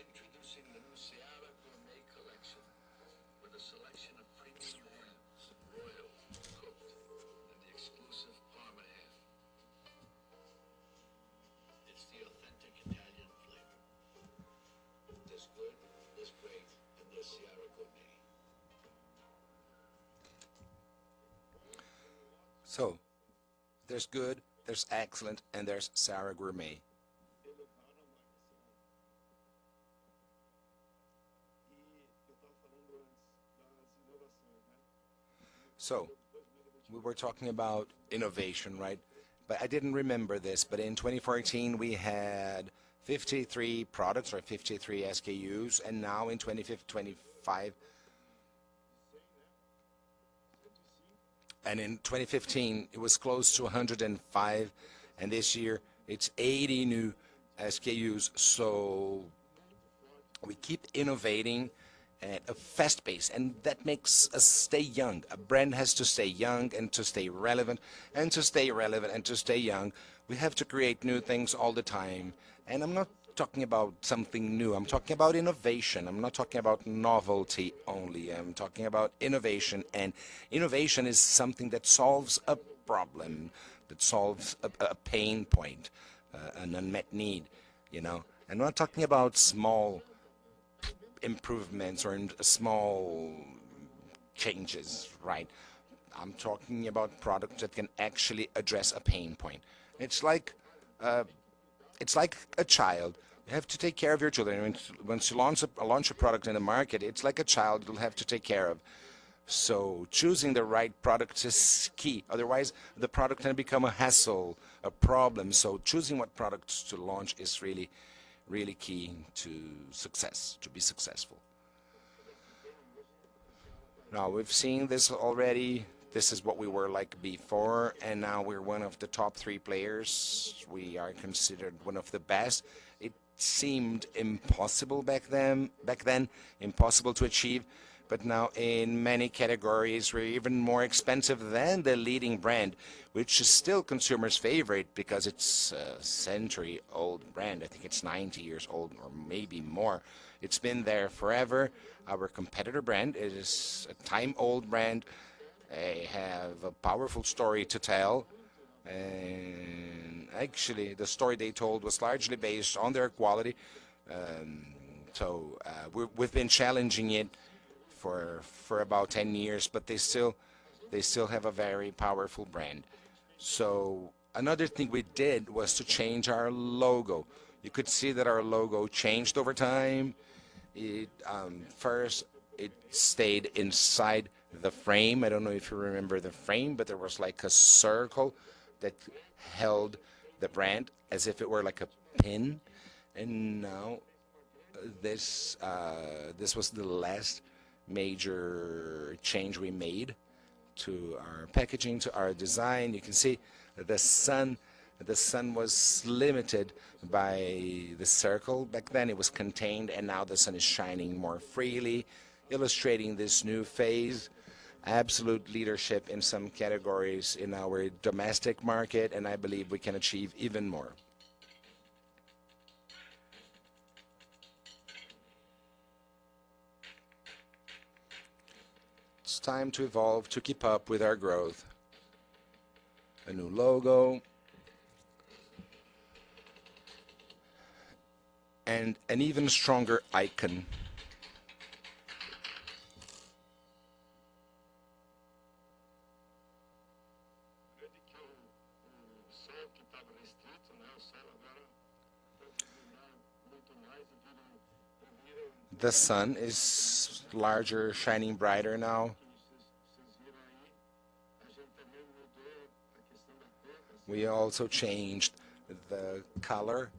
Introducing the new Seara Gourmet collection with a selection of premium hams, broiled, cooked, and the exclusive Parma ham. It's the authentic Italian flavor. There's good, there's great, and there's Seara Gourmet. So there's good, there's excellent, and there's Seara Gourmet. So we were talking about innovation, right? But I didn't remember this, but in 2014 we had 53 products or 53 SKUs, and now in 2025 and in 2015 it was close to 105, and this year it's 80 new SKUs. So we keep innovating at a fast pace, and that makes us stay young. A brand has to stay young and to stay relevant, and to stay relevant and to stay young, we have to create new things all the time. And I'm not talking about something new. I'm talking about innovation. I'm not talking about novelty only. I'm talking about innovation, and innovation is something that solves a problem, that solves a pain point, an unmet need, you know. And I'm not talking about small improvements or in small changes, right? I'm talking about products that can actually address a pain point. It's like it's like a child. You have to take care of your children. Once you launch a product in the market, it's like a child you'll have to take care of. So choosing the right product is key. Otherwise, the product can become a hassle, a problem. So choosing what products to launch is really, really key to success, to be successful. Now, we've seen this already. This is what we were like before, and now we're one of the top 3 players. We are considered one of the best. It seemed impossible back then, impossible to achieve. But now in many categories, we're even more expensive than the leading brand, which is still consumers' favorite because it's a century-old brand. I think it's 90 years old or maybe more. It's been there forever. Our competitor brand is a time-old brand. They have a powerful story to tell. And actually, the story they told was largely based on their quality. We've been challenging it for about 10 years, but they still have a very powerful brand. So another thing we did was to change our logo. You could see that our logo changed over time. First it stayed inside the frame. I don't know if you remember the frame, but there was like a circle that held the brand as if it were like a pin. And now this was the last major change we made to our packaging, to our design. You can see the sun was limited by the circle. Back then it was contained, and now the sun is shining more freely, illustrating this new phase. Absolute leadership in some categories in our domestic market, and I believe we can achieve even more. It's time to evolve to keep up with our growth. A new logo and an even stronger icon. The sun is larger, shining brighter now. We also changed the color.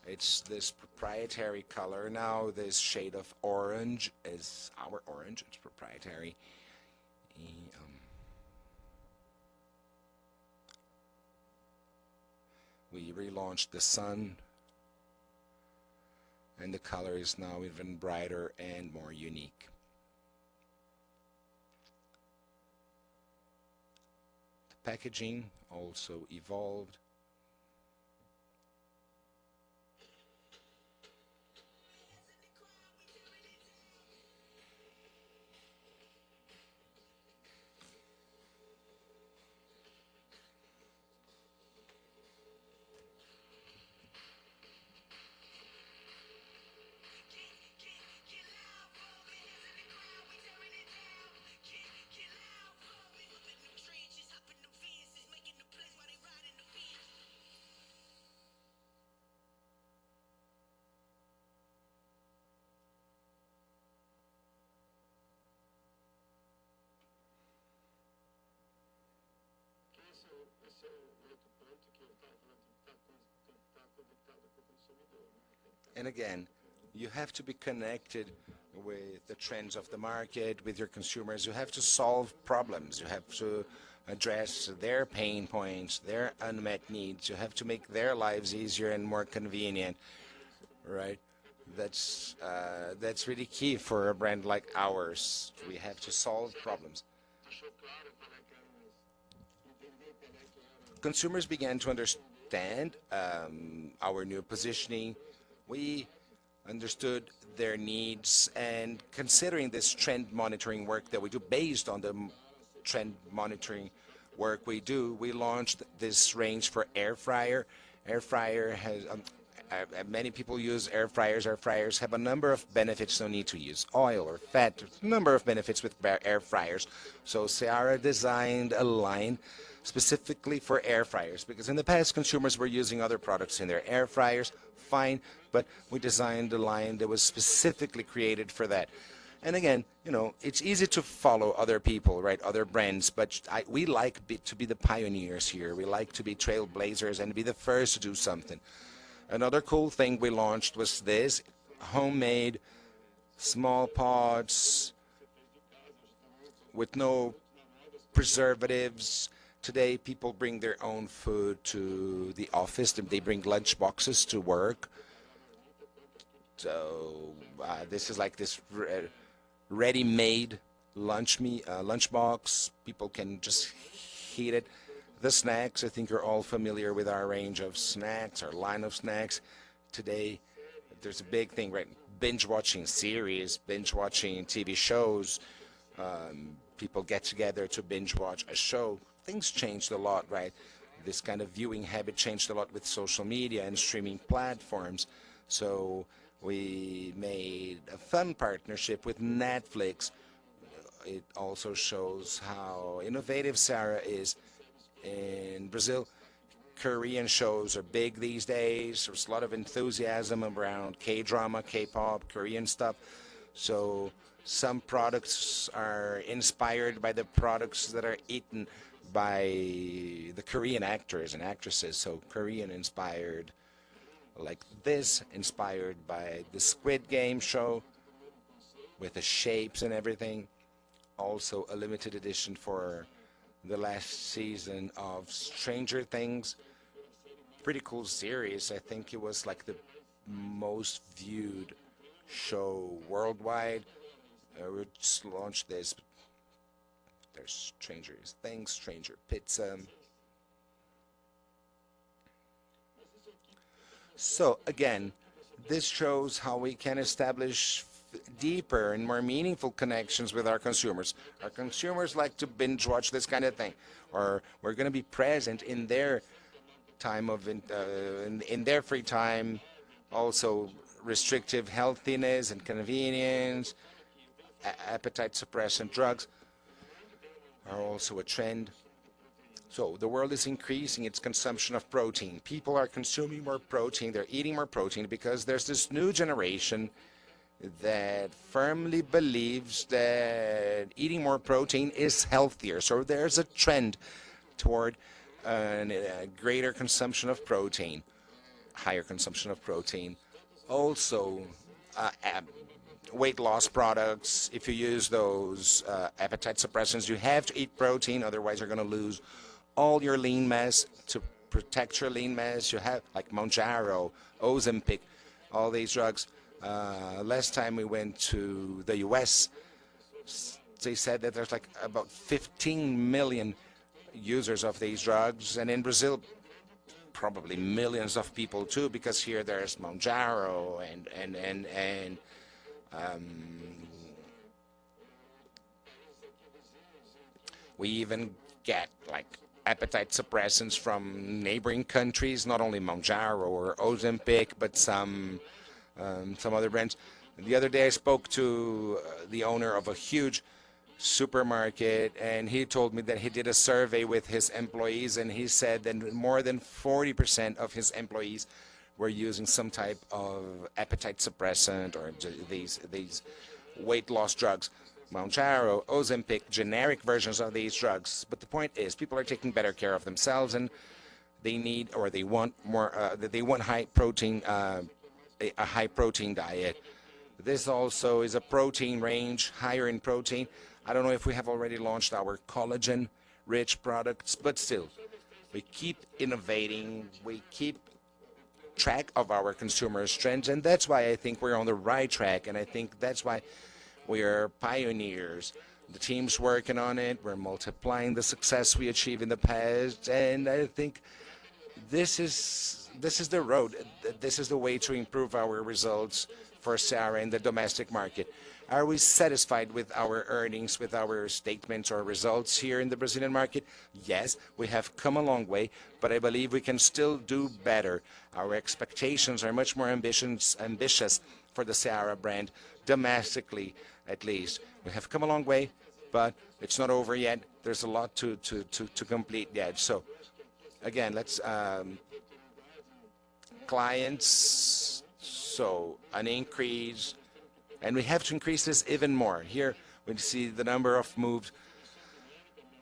It's this proprietary color now. This shade of orange is our orange. It's proprietary. We relaunched the sun, and the color is now even brighter and more unique. The packaging also evolved. And again, you have to be connected with the trends of the market, with your consumers. You have to solve problems. You have to address their pain points, their unmet needs. You have to make their lives easier and more convenient, right? That's really key for a brand like ours. We have to solve problems. Consumers began to understand our new positioning. We understood their needs, and considering this trend monitoring work that we do, based on the trend monitoring work we do, we launched this range for air fryer. Many people use air fryers. Air fryers have a number of benefits. No need to use oil or fat. There's a number of benefits with air fryers. So Seara designed a line specifically for air fryers because in the past consumers were using other products in their air fryers. Fine, but we designed a line that was specifically created for that. And again, it's easy to follow other people, right? Other brands, but we like to be the pioneers here. We like to be trailblazers and be the first to do something. Another cool thing we launched was this homemade small pots with no preservatives. Today, people bring their own food to the office. They bring lunch boxes to work. So this is like this ready-made lunch box. People can just heat it. The snacks, I think you're all familiar with our range of snacks, our line of snacks. Today, there's a big thing, right? Binge watching series, binge watching TV shows. People get together to binge watch a show. Things changed a lot, right? This kind of viewing habit changed a lot with social media and streaming platforms. So we made a fun partnership with Netflix. It also shows how innovative Sarah is. In Brazil, Korean shows are big these days. There's a lot of enthusiasm around K-drama, K-pop, Korean stuff. So some products are inspired by the products that are eaten by the Korean actors and actresses. So Korean inspired, like this, inspired by the Squid Game show with the shapes and everything. Also a limited edition for the last season of Stranger Things. Pretty cool series. I think it was like the most viewed show worldwide. We just launched this. There's Stranger Things, Stranger Pizza. So again, this shows how we can establish deeper and more meaningful connections with our consumers. Our consumers like to binge watch this kind of thing, or we're going to be present in their time of in their free time. Also, restrictive healthiness and convenience, appetite suppressant drugs are also a trend. So the world is increasing its consumption of protein. People are consuming more protein. They're eating more protein because there's this new generation that firmly believes that eating more protein is healthier. So there's a trend toward a greater consumption of protein, higher consumption of protein. Also, weight loss products, if you use those appetite suppressants, you have to eat protein, otherwise you're going to lose all your lean mass. To protect your lean mass, you have like Mounjaro, Ozempic, all these drugs. Last time we went to the US, they said that there's like about 15 million users of these drugs, and in Brazil, probably millions of people too, because here there's Mounjaro and we even get like appetite suppressants from neighboring countries, not only Mounjaro or Ozempic, but some other brands. The other day I spoke to the owner of a huge supermarket, and he told me that he did a survey with his employees, and he said that more than 40% of his employees were using some type of appetite suppressant or these weight loss drugs. Mounjaro, Ozempic, generic versions of these drugs. But the point is, people are taking better care of themselves, and they need, or they want more, they want high protein, a high protein diet. This also is a protein range, higher in protein. I don't know if we have already launched our collagen-rich products, but still, we keep innovating, we keep track of our consumers' trends, and that's why I think we're on the right track, and I think that's why we are pioneers. The team's working on it. We're multiplying the success we achieved in the past, and I think this is the road. This is the way to improve our results for Seara in the domestic market. Are we satisfied with our earnings, with our statements or results here in the Brazilian market? Yes, we have come a long way, but I believe we can still do better. Our expectations are much more ambitious for the Seara brand, domestically at least. We have come a long way, but it's not over yet. There's a lot to complete yet. So again, let's clients, so an increase, and we have to increase this even more. Here we see the number of moved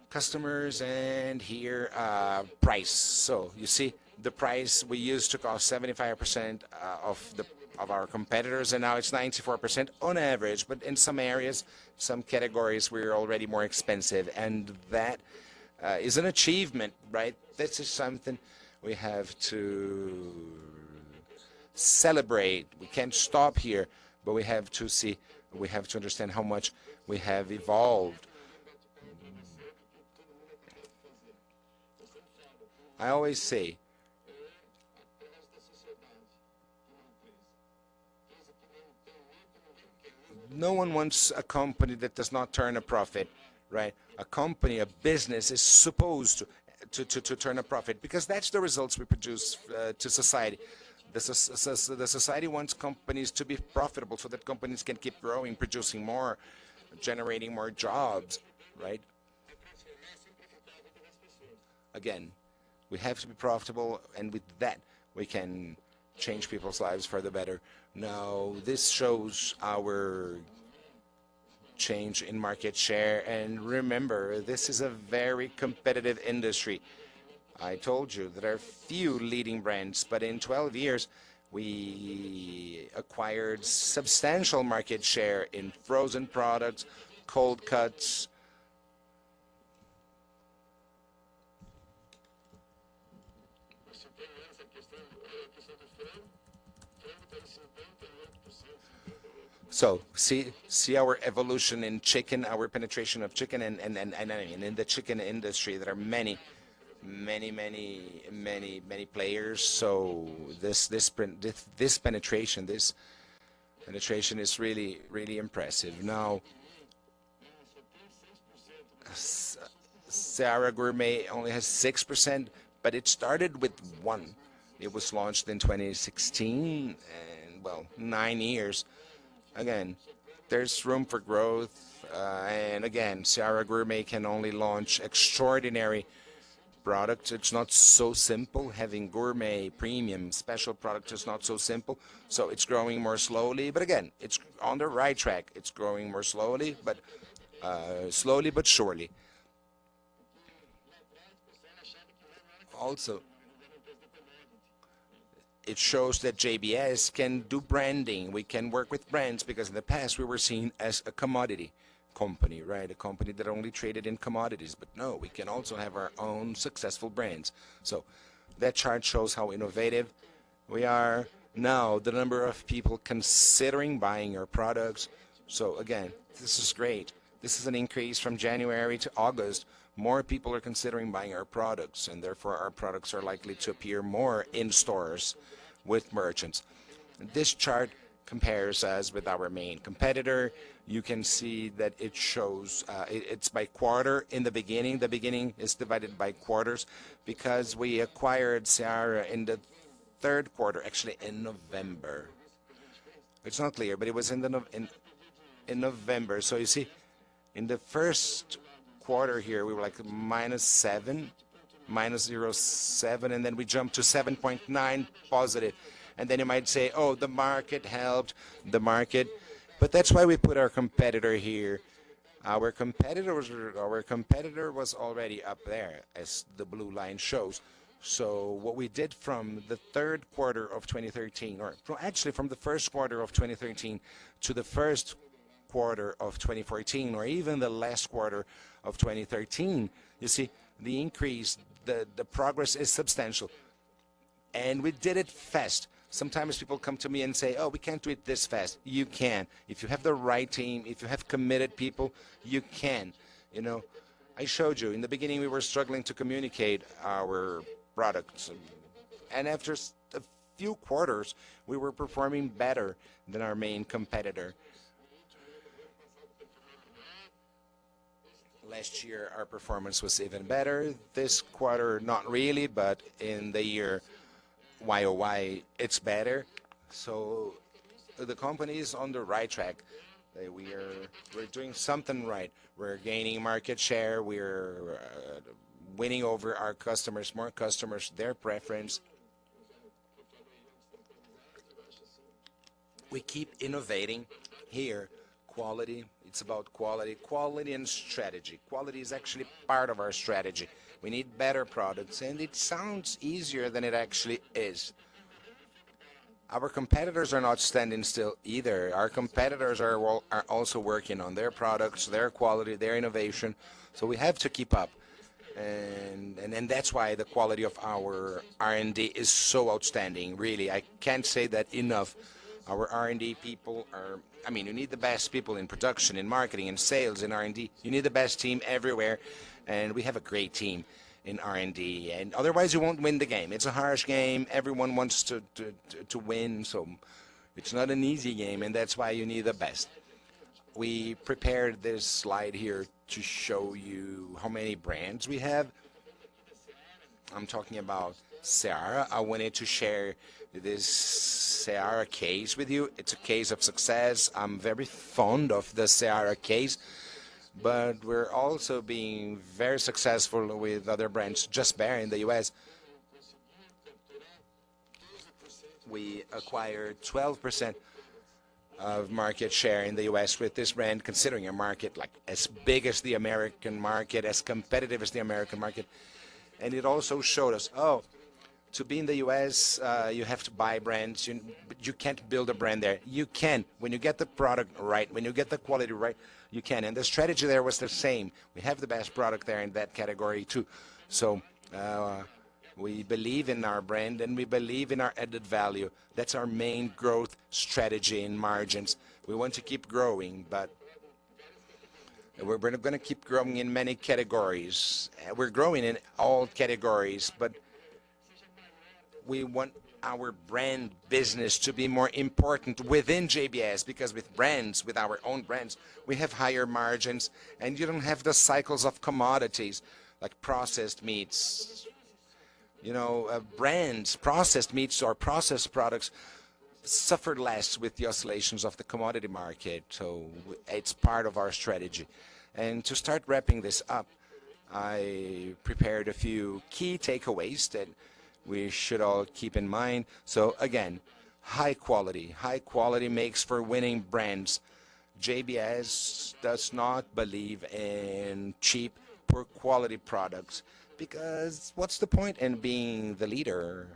customers, and here price. So you see the price we used to cost 75% of our competitors, and now it's 94% on average. But in some areas, some categories, we're already more expensive, and that is an achievement, right? This is something we have to celebrate. We can't stop here, but we have to see, we have to understand how much we have evolved. I always say, no one wants a company that does not turn a profit, right? A company, a business is supposed to turn a profit, because that's the results we produce to society. The society wants companies to be profitable so that companies can keep growing, producing more, generating more jobs, right? Again, we have to be profitable, and with that, we can change people's lives for the better. Now, this shows our change in market share, and remember, this is a very competitive industry. I told you there are few leading brands, but in 12 years, we acquired substantial market share in frozen products, cold cuts. So see our evolution in chicken, our penetration of chicken, and in the chicken industry, there are many players. So this penetration is really impressive. Now, Seara Gourmet only has 6%, but it started with 1. It was launched in 2016, and well, 9 years. Again, there's room for growth, and again, Seara Gourmet can only launch extraordinary products. It's not so simple. Having gourmet, premium, special products is not so simple. So it's growing more slowly, but again, it's on the right track. It's growing more slowly, but surely. Also, it shows that JBS can do branding. We can work with brands, because in the past we were seen as a commodity company, right? A company that only traded in commodities. But no, we can also have our own successful brands. So that chart shows how innovative we are. Now, the number of people considering buying our products. So again, this is great. This is an increase from January to August. More people are considering buying our products, and therefore our products are likely to appear more in stores with merchants. This chart compares us with our main competitor. You can see that it shows it's by quarter in the beginning. The beginning is divided by quarters, because we acquired Seara in the 3rd quarter, actually in November. It's not clear, but it was in November. So you see, in the 1st quarter here, we were like -7, -0.7, and then we jumped to 7.9 positive. And then you might say, oh, the market helped, the market. But that's why we put our competitor here. Our competitor was already up there, as the blue line shows. So what we did from the 3rd quarter of 2013, or actually from the 1st quarter of 2013 to the 1st quarter of 2014, or even the last quarter of 2013, you see the increase, the progress is substantial. And we did it fast. Sometimes people come to me and say, oh, we can't do it this fast. You can. If you have the right team, if you have committed people, you can. You know, I showed you, in the beginning we were struggling to communicate our products. And after a few quarters, we were performing better than our main competitor. Last year, our performance was even better. This quarter, not really, but in the year YOY, it's better. So the company is on the right track. We're doing something right. We're gaining market share. We're winning over our customers, more customers, their preference. We keep innovating here. Quality, it's about quality and strategy. Quality is actually part of our strategy. We need better products, and it sounds easier than it actually is. Our competitors are not standing still either. Our competitors are also working on their products, their quality, their innovation. So we have to keep up. And that's why the quality of our R&D is so outstanding, really. I can't say that enough. Our R&D people are, you need the best people in production, in marketing, in sales, in R&D. You need the best team everywhere, and we have a great team in R&D. And otherwise, you won't win the game. It's a harsh game. Everyone wants to win, so it's not an easy game, and that's why you need the best. We prepared this slide here to show you how many brands we have. I'm talking about Seara. I wanted to share this Seara case with you. It's a case of success. I'm very fond of the Seara case, but we're also being very successful with other brands. Just Bear in the US, we acquired 12% of market share in the US with this brand, considering a market like as big as the American market, as competitive as the American market. And it also showed us, to be in the US, you have to buy brands. You can't build a brand there. You can. When you get the product right, when you get the quality right, you can. And the strategy there was the same. We have the best product there in that category too. So we believe in our brand, and we believe in our added value. That's our main growth strategy in margins. We want to keep growing, but we're going to keep growing in many categories. We're growing in all categories, but we want our brand business to be more important within JBS, because with brands, with our own brands, we have higher margins, and you don't have the cycles of commodities like processed meats. Brands, processed meats or processed products suffer less with the oscillations of the commodity market. So it's part of our strategy. And to start wrapping this up, I prepared a few key takeaways that we should all keep in mind. So again, high quality. High quality makes for winning brands. JBS does not believe in cheap, poor quality products, because what's the point in being the leader?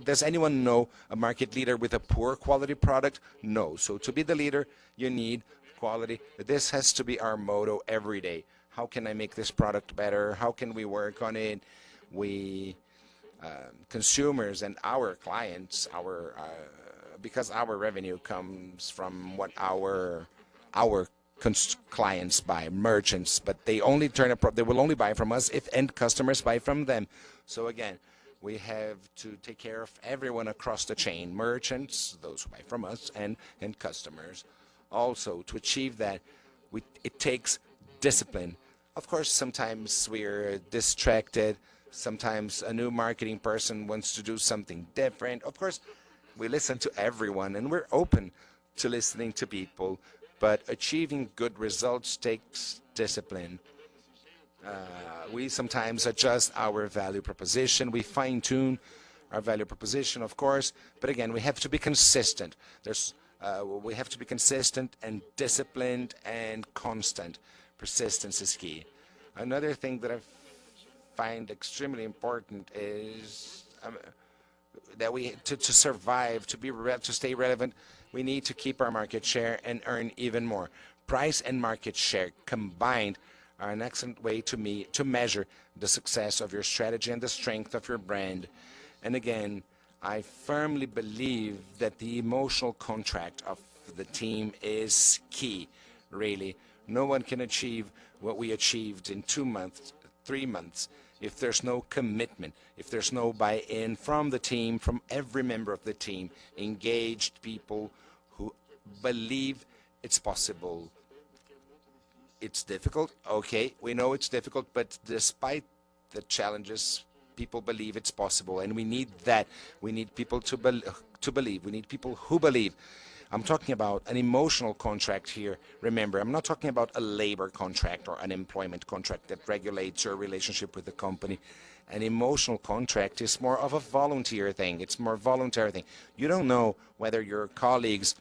Does anyone know a market leader with a poor quality product? No. So to be the leader, you need quality. This has to be our motto every day. How can I make this product better? How can we work on it? We, consumers and our clients, because our revenue comes from what our clients buy, merchants, but they only they will only buy from us if end customers buy from them. So again, we have to take care of everyone across the chain, merchants, those who buy from us, and customers. Also, to achieve that, it takes discipline. Of course, sometimes we're distracted. Sometimes a new marketing person wants to do something different. Of course, we listen to everyone, and we're open to listening to people. But achieving good results takes discipline. We sometimes adjust our value proposition. We fine-tune our value proposition, of course. But again, we have to be consistent. We have to be consistent and disciplined and constant. Persistence is key. Another thing that I find extremely important is that to survive, to stay relevant, we need to keep our market share and earn even more. Price and market share combined are an excellent way to measure the success of your strategy and the strength of your brand. And again, I firmly believe that the emotional contract of the team is key, really. No one can achieve what we achieved in 2 months, 3 months, if there's no commitment, if there's no buy-in from the team, from every member of the team, engaged people who believe it's possible. It's difficult, okay, we know it's difficult, but despite the challenges, people believe it's possible, and we need that. We need people to believe. We need people who believe. I'm talking about an emotional contract here. Remember, I'm not talking about a labor contract or an employment contract that regulates your relationship with the company. An emotional contract is more of a volunteer thing. It's more voluntary thing. You don't know whether your colleagues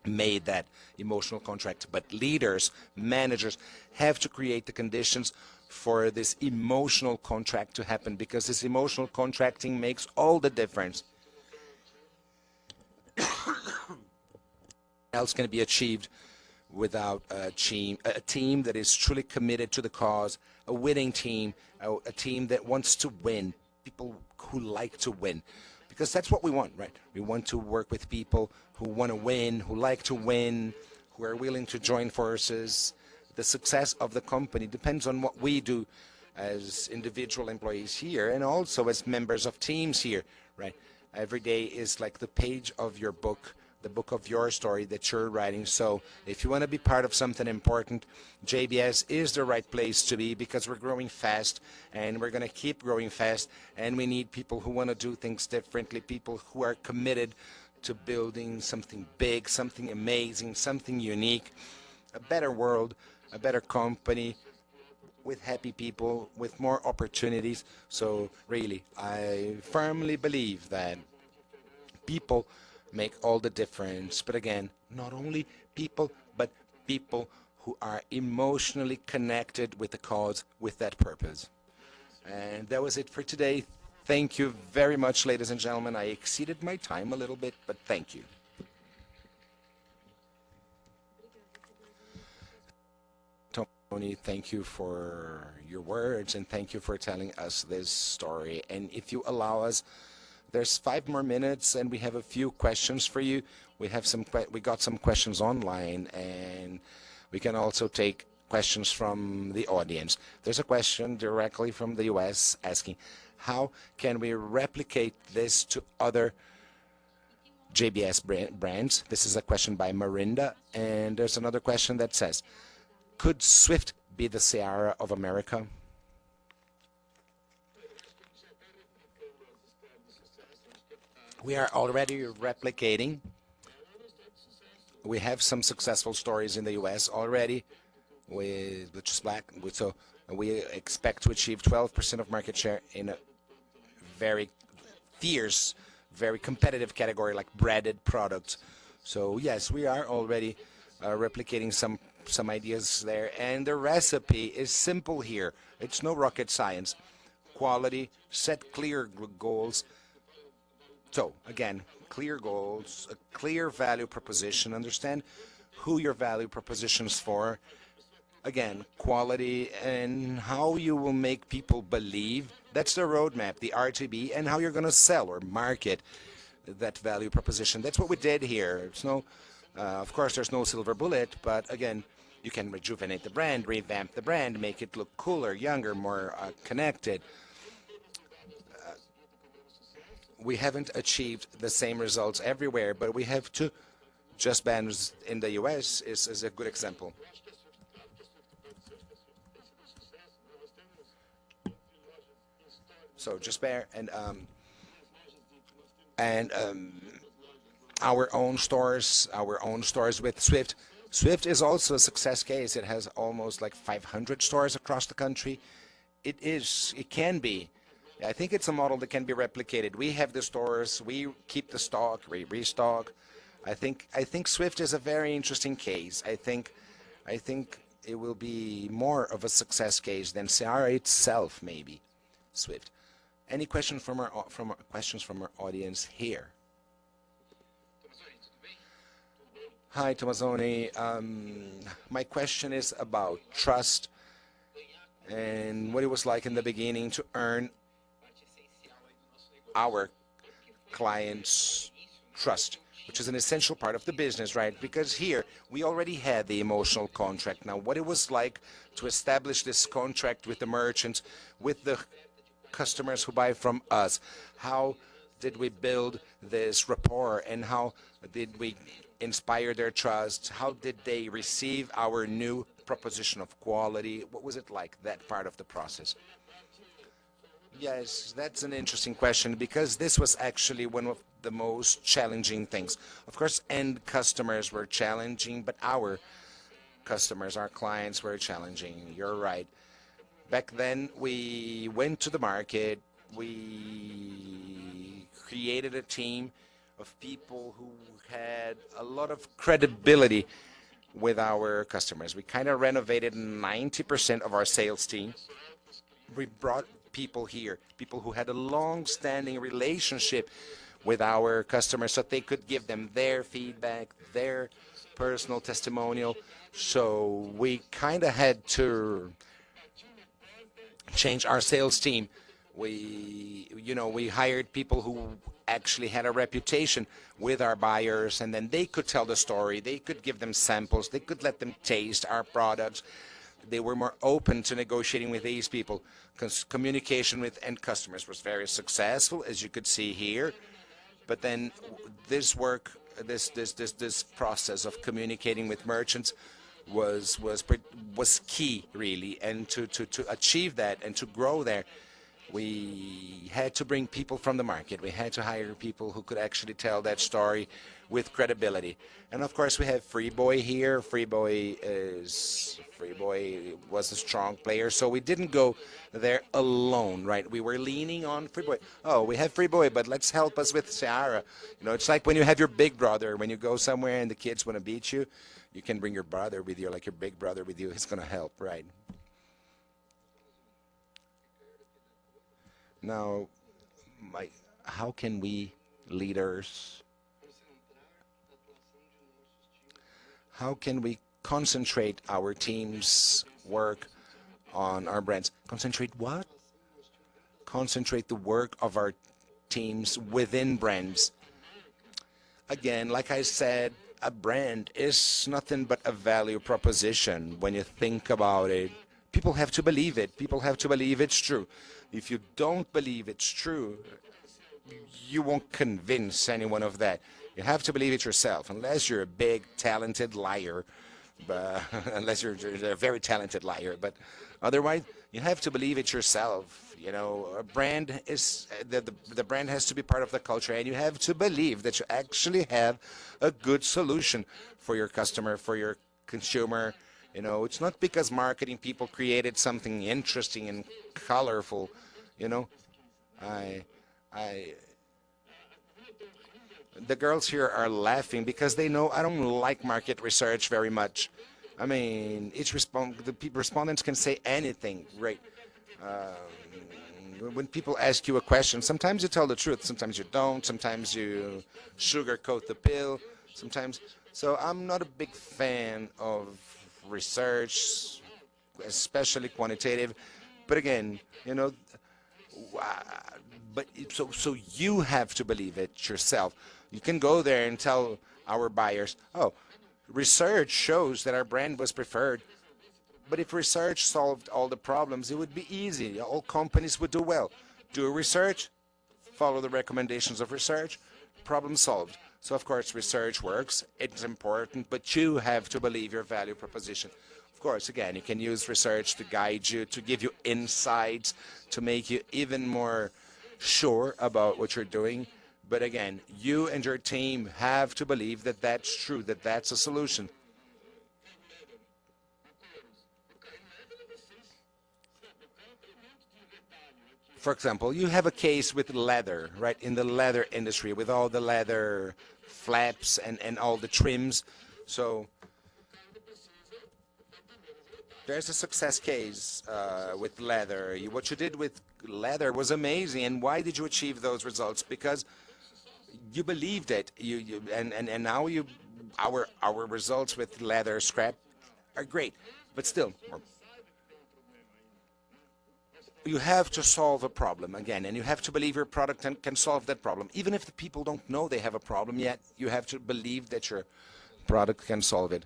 made that emotional contract, but leaders, managers have to create the conditions for this emotional contract to happen, because this emotional contracting makes all the difference. Else can be achieved without a team that is truly committed to the cause, a winning team, a team that wants to win, people who like to win. Because that's what we want, right? We want to work with people who want to win, who like to win, who are willing to join forces. The success of the company depends on what we do as individual employees here and also as members of teams here, right? Every day is like the page of your book, the book of your story that you're writing. So if you want to be part of something important, JBS is the right place to be, because we're growing fast and we're going to keep growing fast, and we need people who want to do things differently, people who are committed to building something big, something amazing, something unique, a better world, a better company with happy people, with more opportunities. So really, I firmly believe that people make all the difference. But again, not only people, but people who are emotionally connected with the cause, with that purpose. And that was it for today. Thank you very much, ladies and gentlemen. I exceeded my time a little bit, but thank you. Tony, thank you for your words, and thank you for telling us this story. And if you allow us, there's 5 more minutes, and we have a few questions for you. We got some questions online, and we can also take questions from the audience. There's a question directly from the US asking, how can we replicate this to other JBS brands? This is a question by Marinda, and there's another question that says, could Swift be the Seara of America? We are already replicating. We have some successful stories in the US already with just Black. So we expect to achieve 12% of market share in a very fierce, very competitive category like breaded products. So yes, we are already replicating some ideas there, and the recipe is simple here. It's no rocket science. Quality, set clear goals. So again, clear goals, a clear value proposition, understand who your value proposition is for. Again, quality and how you will make people believe. That's the roadmap, the RTB, and how you're going to sell or market that value proposition. That's what we did here. It's no, of course, there's no silver bullet, but again, you can rejuvenate the brand, revamp the brand, make it look cooler, younger, more connected. We haven't achieved the same results everywhere, but we have to. Just Bands in the US is a good example. So Just Bear and our own stores with Swift. Swift is also a success case. It has almost like 500 stores across the country. It can be. I think it's a model that can be replicated. We have the stores, we keep the stock, we restock. I think Swift is a very interesting case. I think it will be more of a success case than Seara itself, maybe. Swift. Any questions from our audience here? Hi, Tomazoni. My question is about trust and what it was like in the beginning to earn our clients' trust. which is an essential part of the business, right? Because here we already had the emotional contract. Now, what it was like to establish this contract with the merchants, with the customers who buy from us, how did we build this rapport, and how did we inspire their trust? How did they receive our new proposition of quality? What was it like, that part of the process? Yes, that's an interesting question because this was actually one of the most challenging things. Of course, end customers were challenging, but our customers, our clients were challenging. You're right. Back then, we went to the market, we created a team of people who had a lot of credibility with our customers. We kind of renovated 90% of our sales team. We brought people here, people who had a long-standing relationship with our customers so they could give them their feedback, their personal testimonial. So we kind of had to change our sales team. We hired people who actually had a reputation with our buyers, and then they could tell the story. They could give them samples. They could let them taste our products. They were more open to negotiating with these people. Communication with end customers was very successful, as you could see here. But then this work, this process of communicating with merchants was key, really. And to achieve that and to grow there, we had to bring people from the market. We had to hire people who could actually tell that story with credibility. And of course, we have Freeboy here. Freeboy was a strong player, so we didn't go there alone, right? We were leaning on Freeboy. Oh, we have Freeboy, but let's help us with Seara. It's like when you have your big brother. When you go somewhere and the kids want to beat you, you can bring your brother with you, like your big brother with you. He's going to help, right? Now, how can we leaders, how can we concentrate our team's work on our brands? Concentrate what? Concentrate the work of our teams within brands. Again, like I said, a brand is nothing but a value proposition. When you think about it, people have to believe it. People have to believe it's true. If you don't believe it's true, you won't convince anyone of that. You have to believe it yourself, unless you're a big, talented liar. But unless you're a very talented liar. But otherwise, you have to believe it yourself. A brand is the brand has to be part of the culture, and you have to believe that you actually have a good solution for your customer, for your consumer. It's not because marketing people created something interesting and colorful. I the girls here are laughing because they know I don't like market research very much. I mean, respondents can say anything, right? When people ask you a question, sometimes you tell the truth, sometimes you don't, sometimes you sugarcoat the pill, sometimes. So I'm not a big fan of research, especially quantitative. But again, so you have to believe it yourself. You can go there and tell our buyers, oh, research shows that our brand was preferred. But if research solved all the problems, it would be easy. All companies would do well. Do research, follow the recommendations of research, problem solved. So of course research works, it's important, but you have to believe your value proposition. Of course, again, you can use research to guide you, to give you insights, to make you even more sure about what you're doing. But again, you and your team have to believe that that's true, that that's a solution. For example, you have a case with leather, right? In the leather industry, with all the leather flaps and all the trims. So there's a success case with leather. What you did with leather was amazing. And why did you achieve those results? Because you believed it. And now our results with leather scrap are great. But still, you have to solve a problem again, and you have to believe your product can solve that problem. Even if the people don't know they have a problem yet, you have to believe that your product can solve it.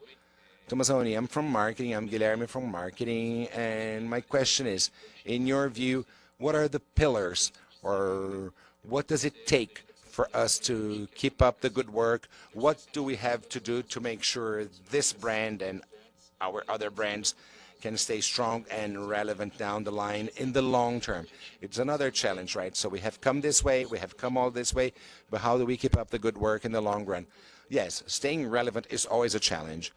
Tomazoni, I'm from marketing. I'm Guilherme from marketing. And my question is, in your view, what are the pillars or what does it take for us to keep up the good work? What do we have to do to make sure this brand and our other brands can stay strong and relevant down the line in the long term? It's another challenge, right? So we have come this way, we have come all this way, but how do we keep up the good work in the long run? Yes, staying relevant is always a challenge.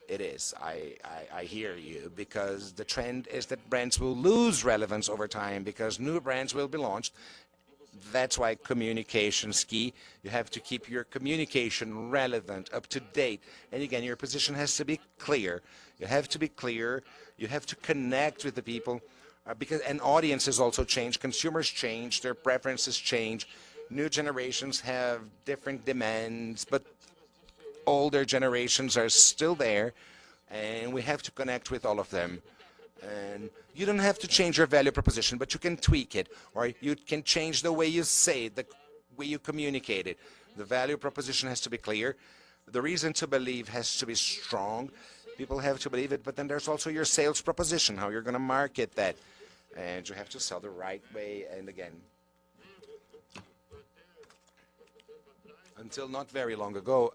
It is. I hear you, because the trend is that brands will lose relevance over time because new brands will be launched. That's why communication is key. You have to keep your communication relevant, up to date. And again, your position has to be clear. You have to be clear. You have to connect with the people, because and audiences also change. Consumers change. Their preferences change. New generations have different demands, but older generations are still there, and we have to connect with all of them. And you don't have to change your value proposition, but you can tweak it, or you can change the way you say it, the way you communicate it. The value proposition has to be clear. The reason to believe has to be strong. People have to believe it, but then there's also your sales proposition, how you're going to market that. And you have to sell the right way. And again, until not very long ago,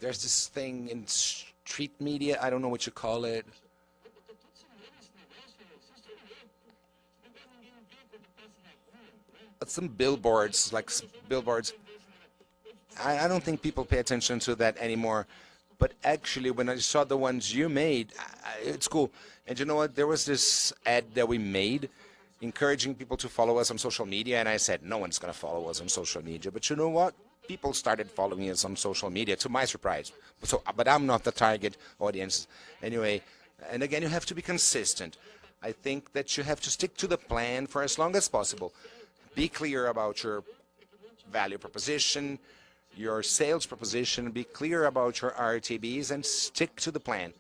there's this thing in street media, I don't know what you call it. But some billboards, billboards. I don't think people pay attention to that anymore. But actually, when I saw the ones you made, it's cool. And you know what? There was this ad that we made encouraging people to follow us on social media. And I said, no one's going to follow us on social media. But you know what? People started following us on social media, to my surprise. But I'm not the target audience. Anyway, and again, you have to be consistent. I think that you have to stick to the plan for as long as possible. Be clear about your value proposition, your sales proposition. Be clear about your RTBs and stick to the plan.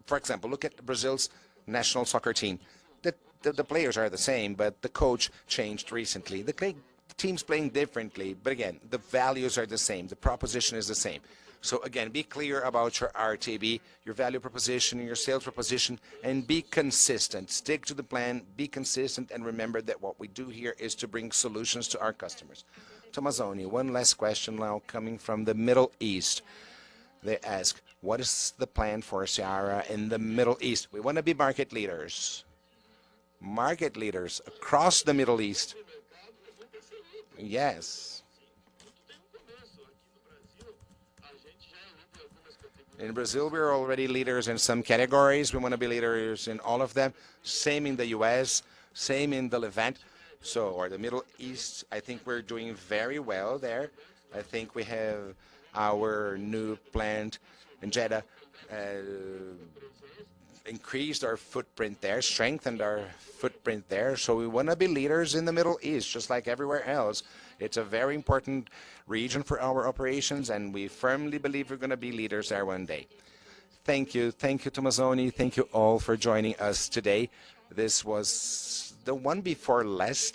For example, look at Brazil's national soccer team. The players are the same, but the coach changed recently. The team's playing differently, but again, the values are the same. The proposition is the same. So again, be clear about your RTB, your value proposition, your sales proposition, and be consistent. Stick to the plan, be consistent, and remember that what we do here is to bring solutions to our customers. Tomazoni, one last question now coming from the Middle East. They ask, what is the plan for Seara in the Middle East? We want to be market leaders. Market leaders across the Middle East. Yes. In Brazil, we're already leaders in some categories. We want to be leaders in all of them. Same in the US, same in the Levant, or the Middle East. I think we're doing very well there. I think we have our new plant in Jeddah increased our footprint there, strengthened our footprint there. So we want to be leaders in the Middle East, just like everywhere else. It's a very important region for our operations, and we firmly believe we're going to be leaders there one day. Thank you. Thank you, Tomazoni. Thank you all for joining us today. This was the one before last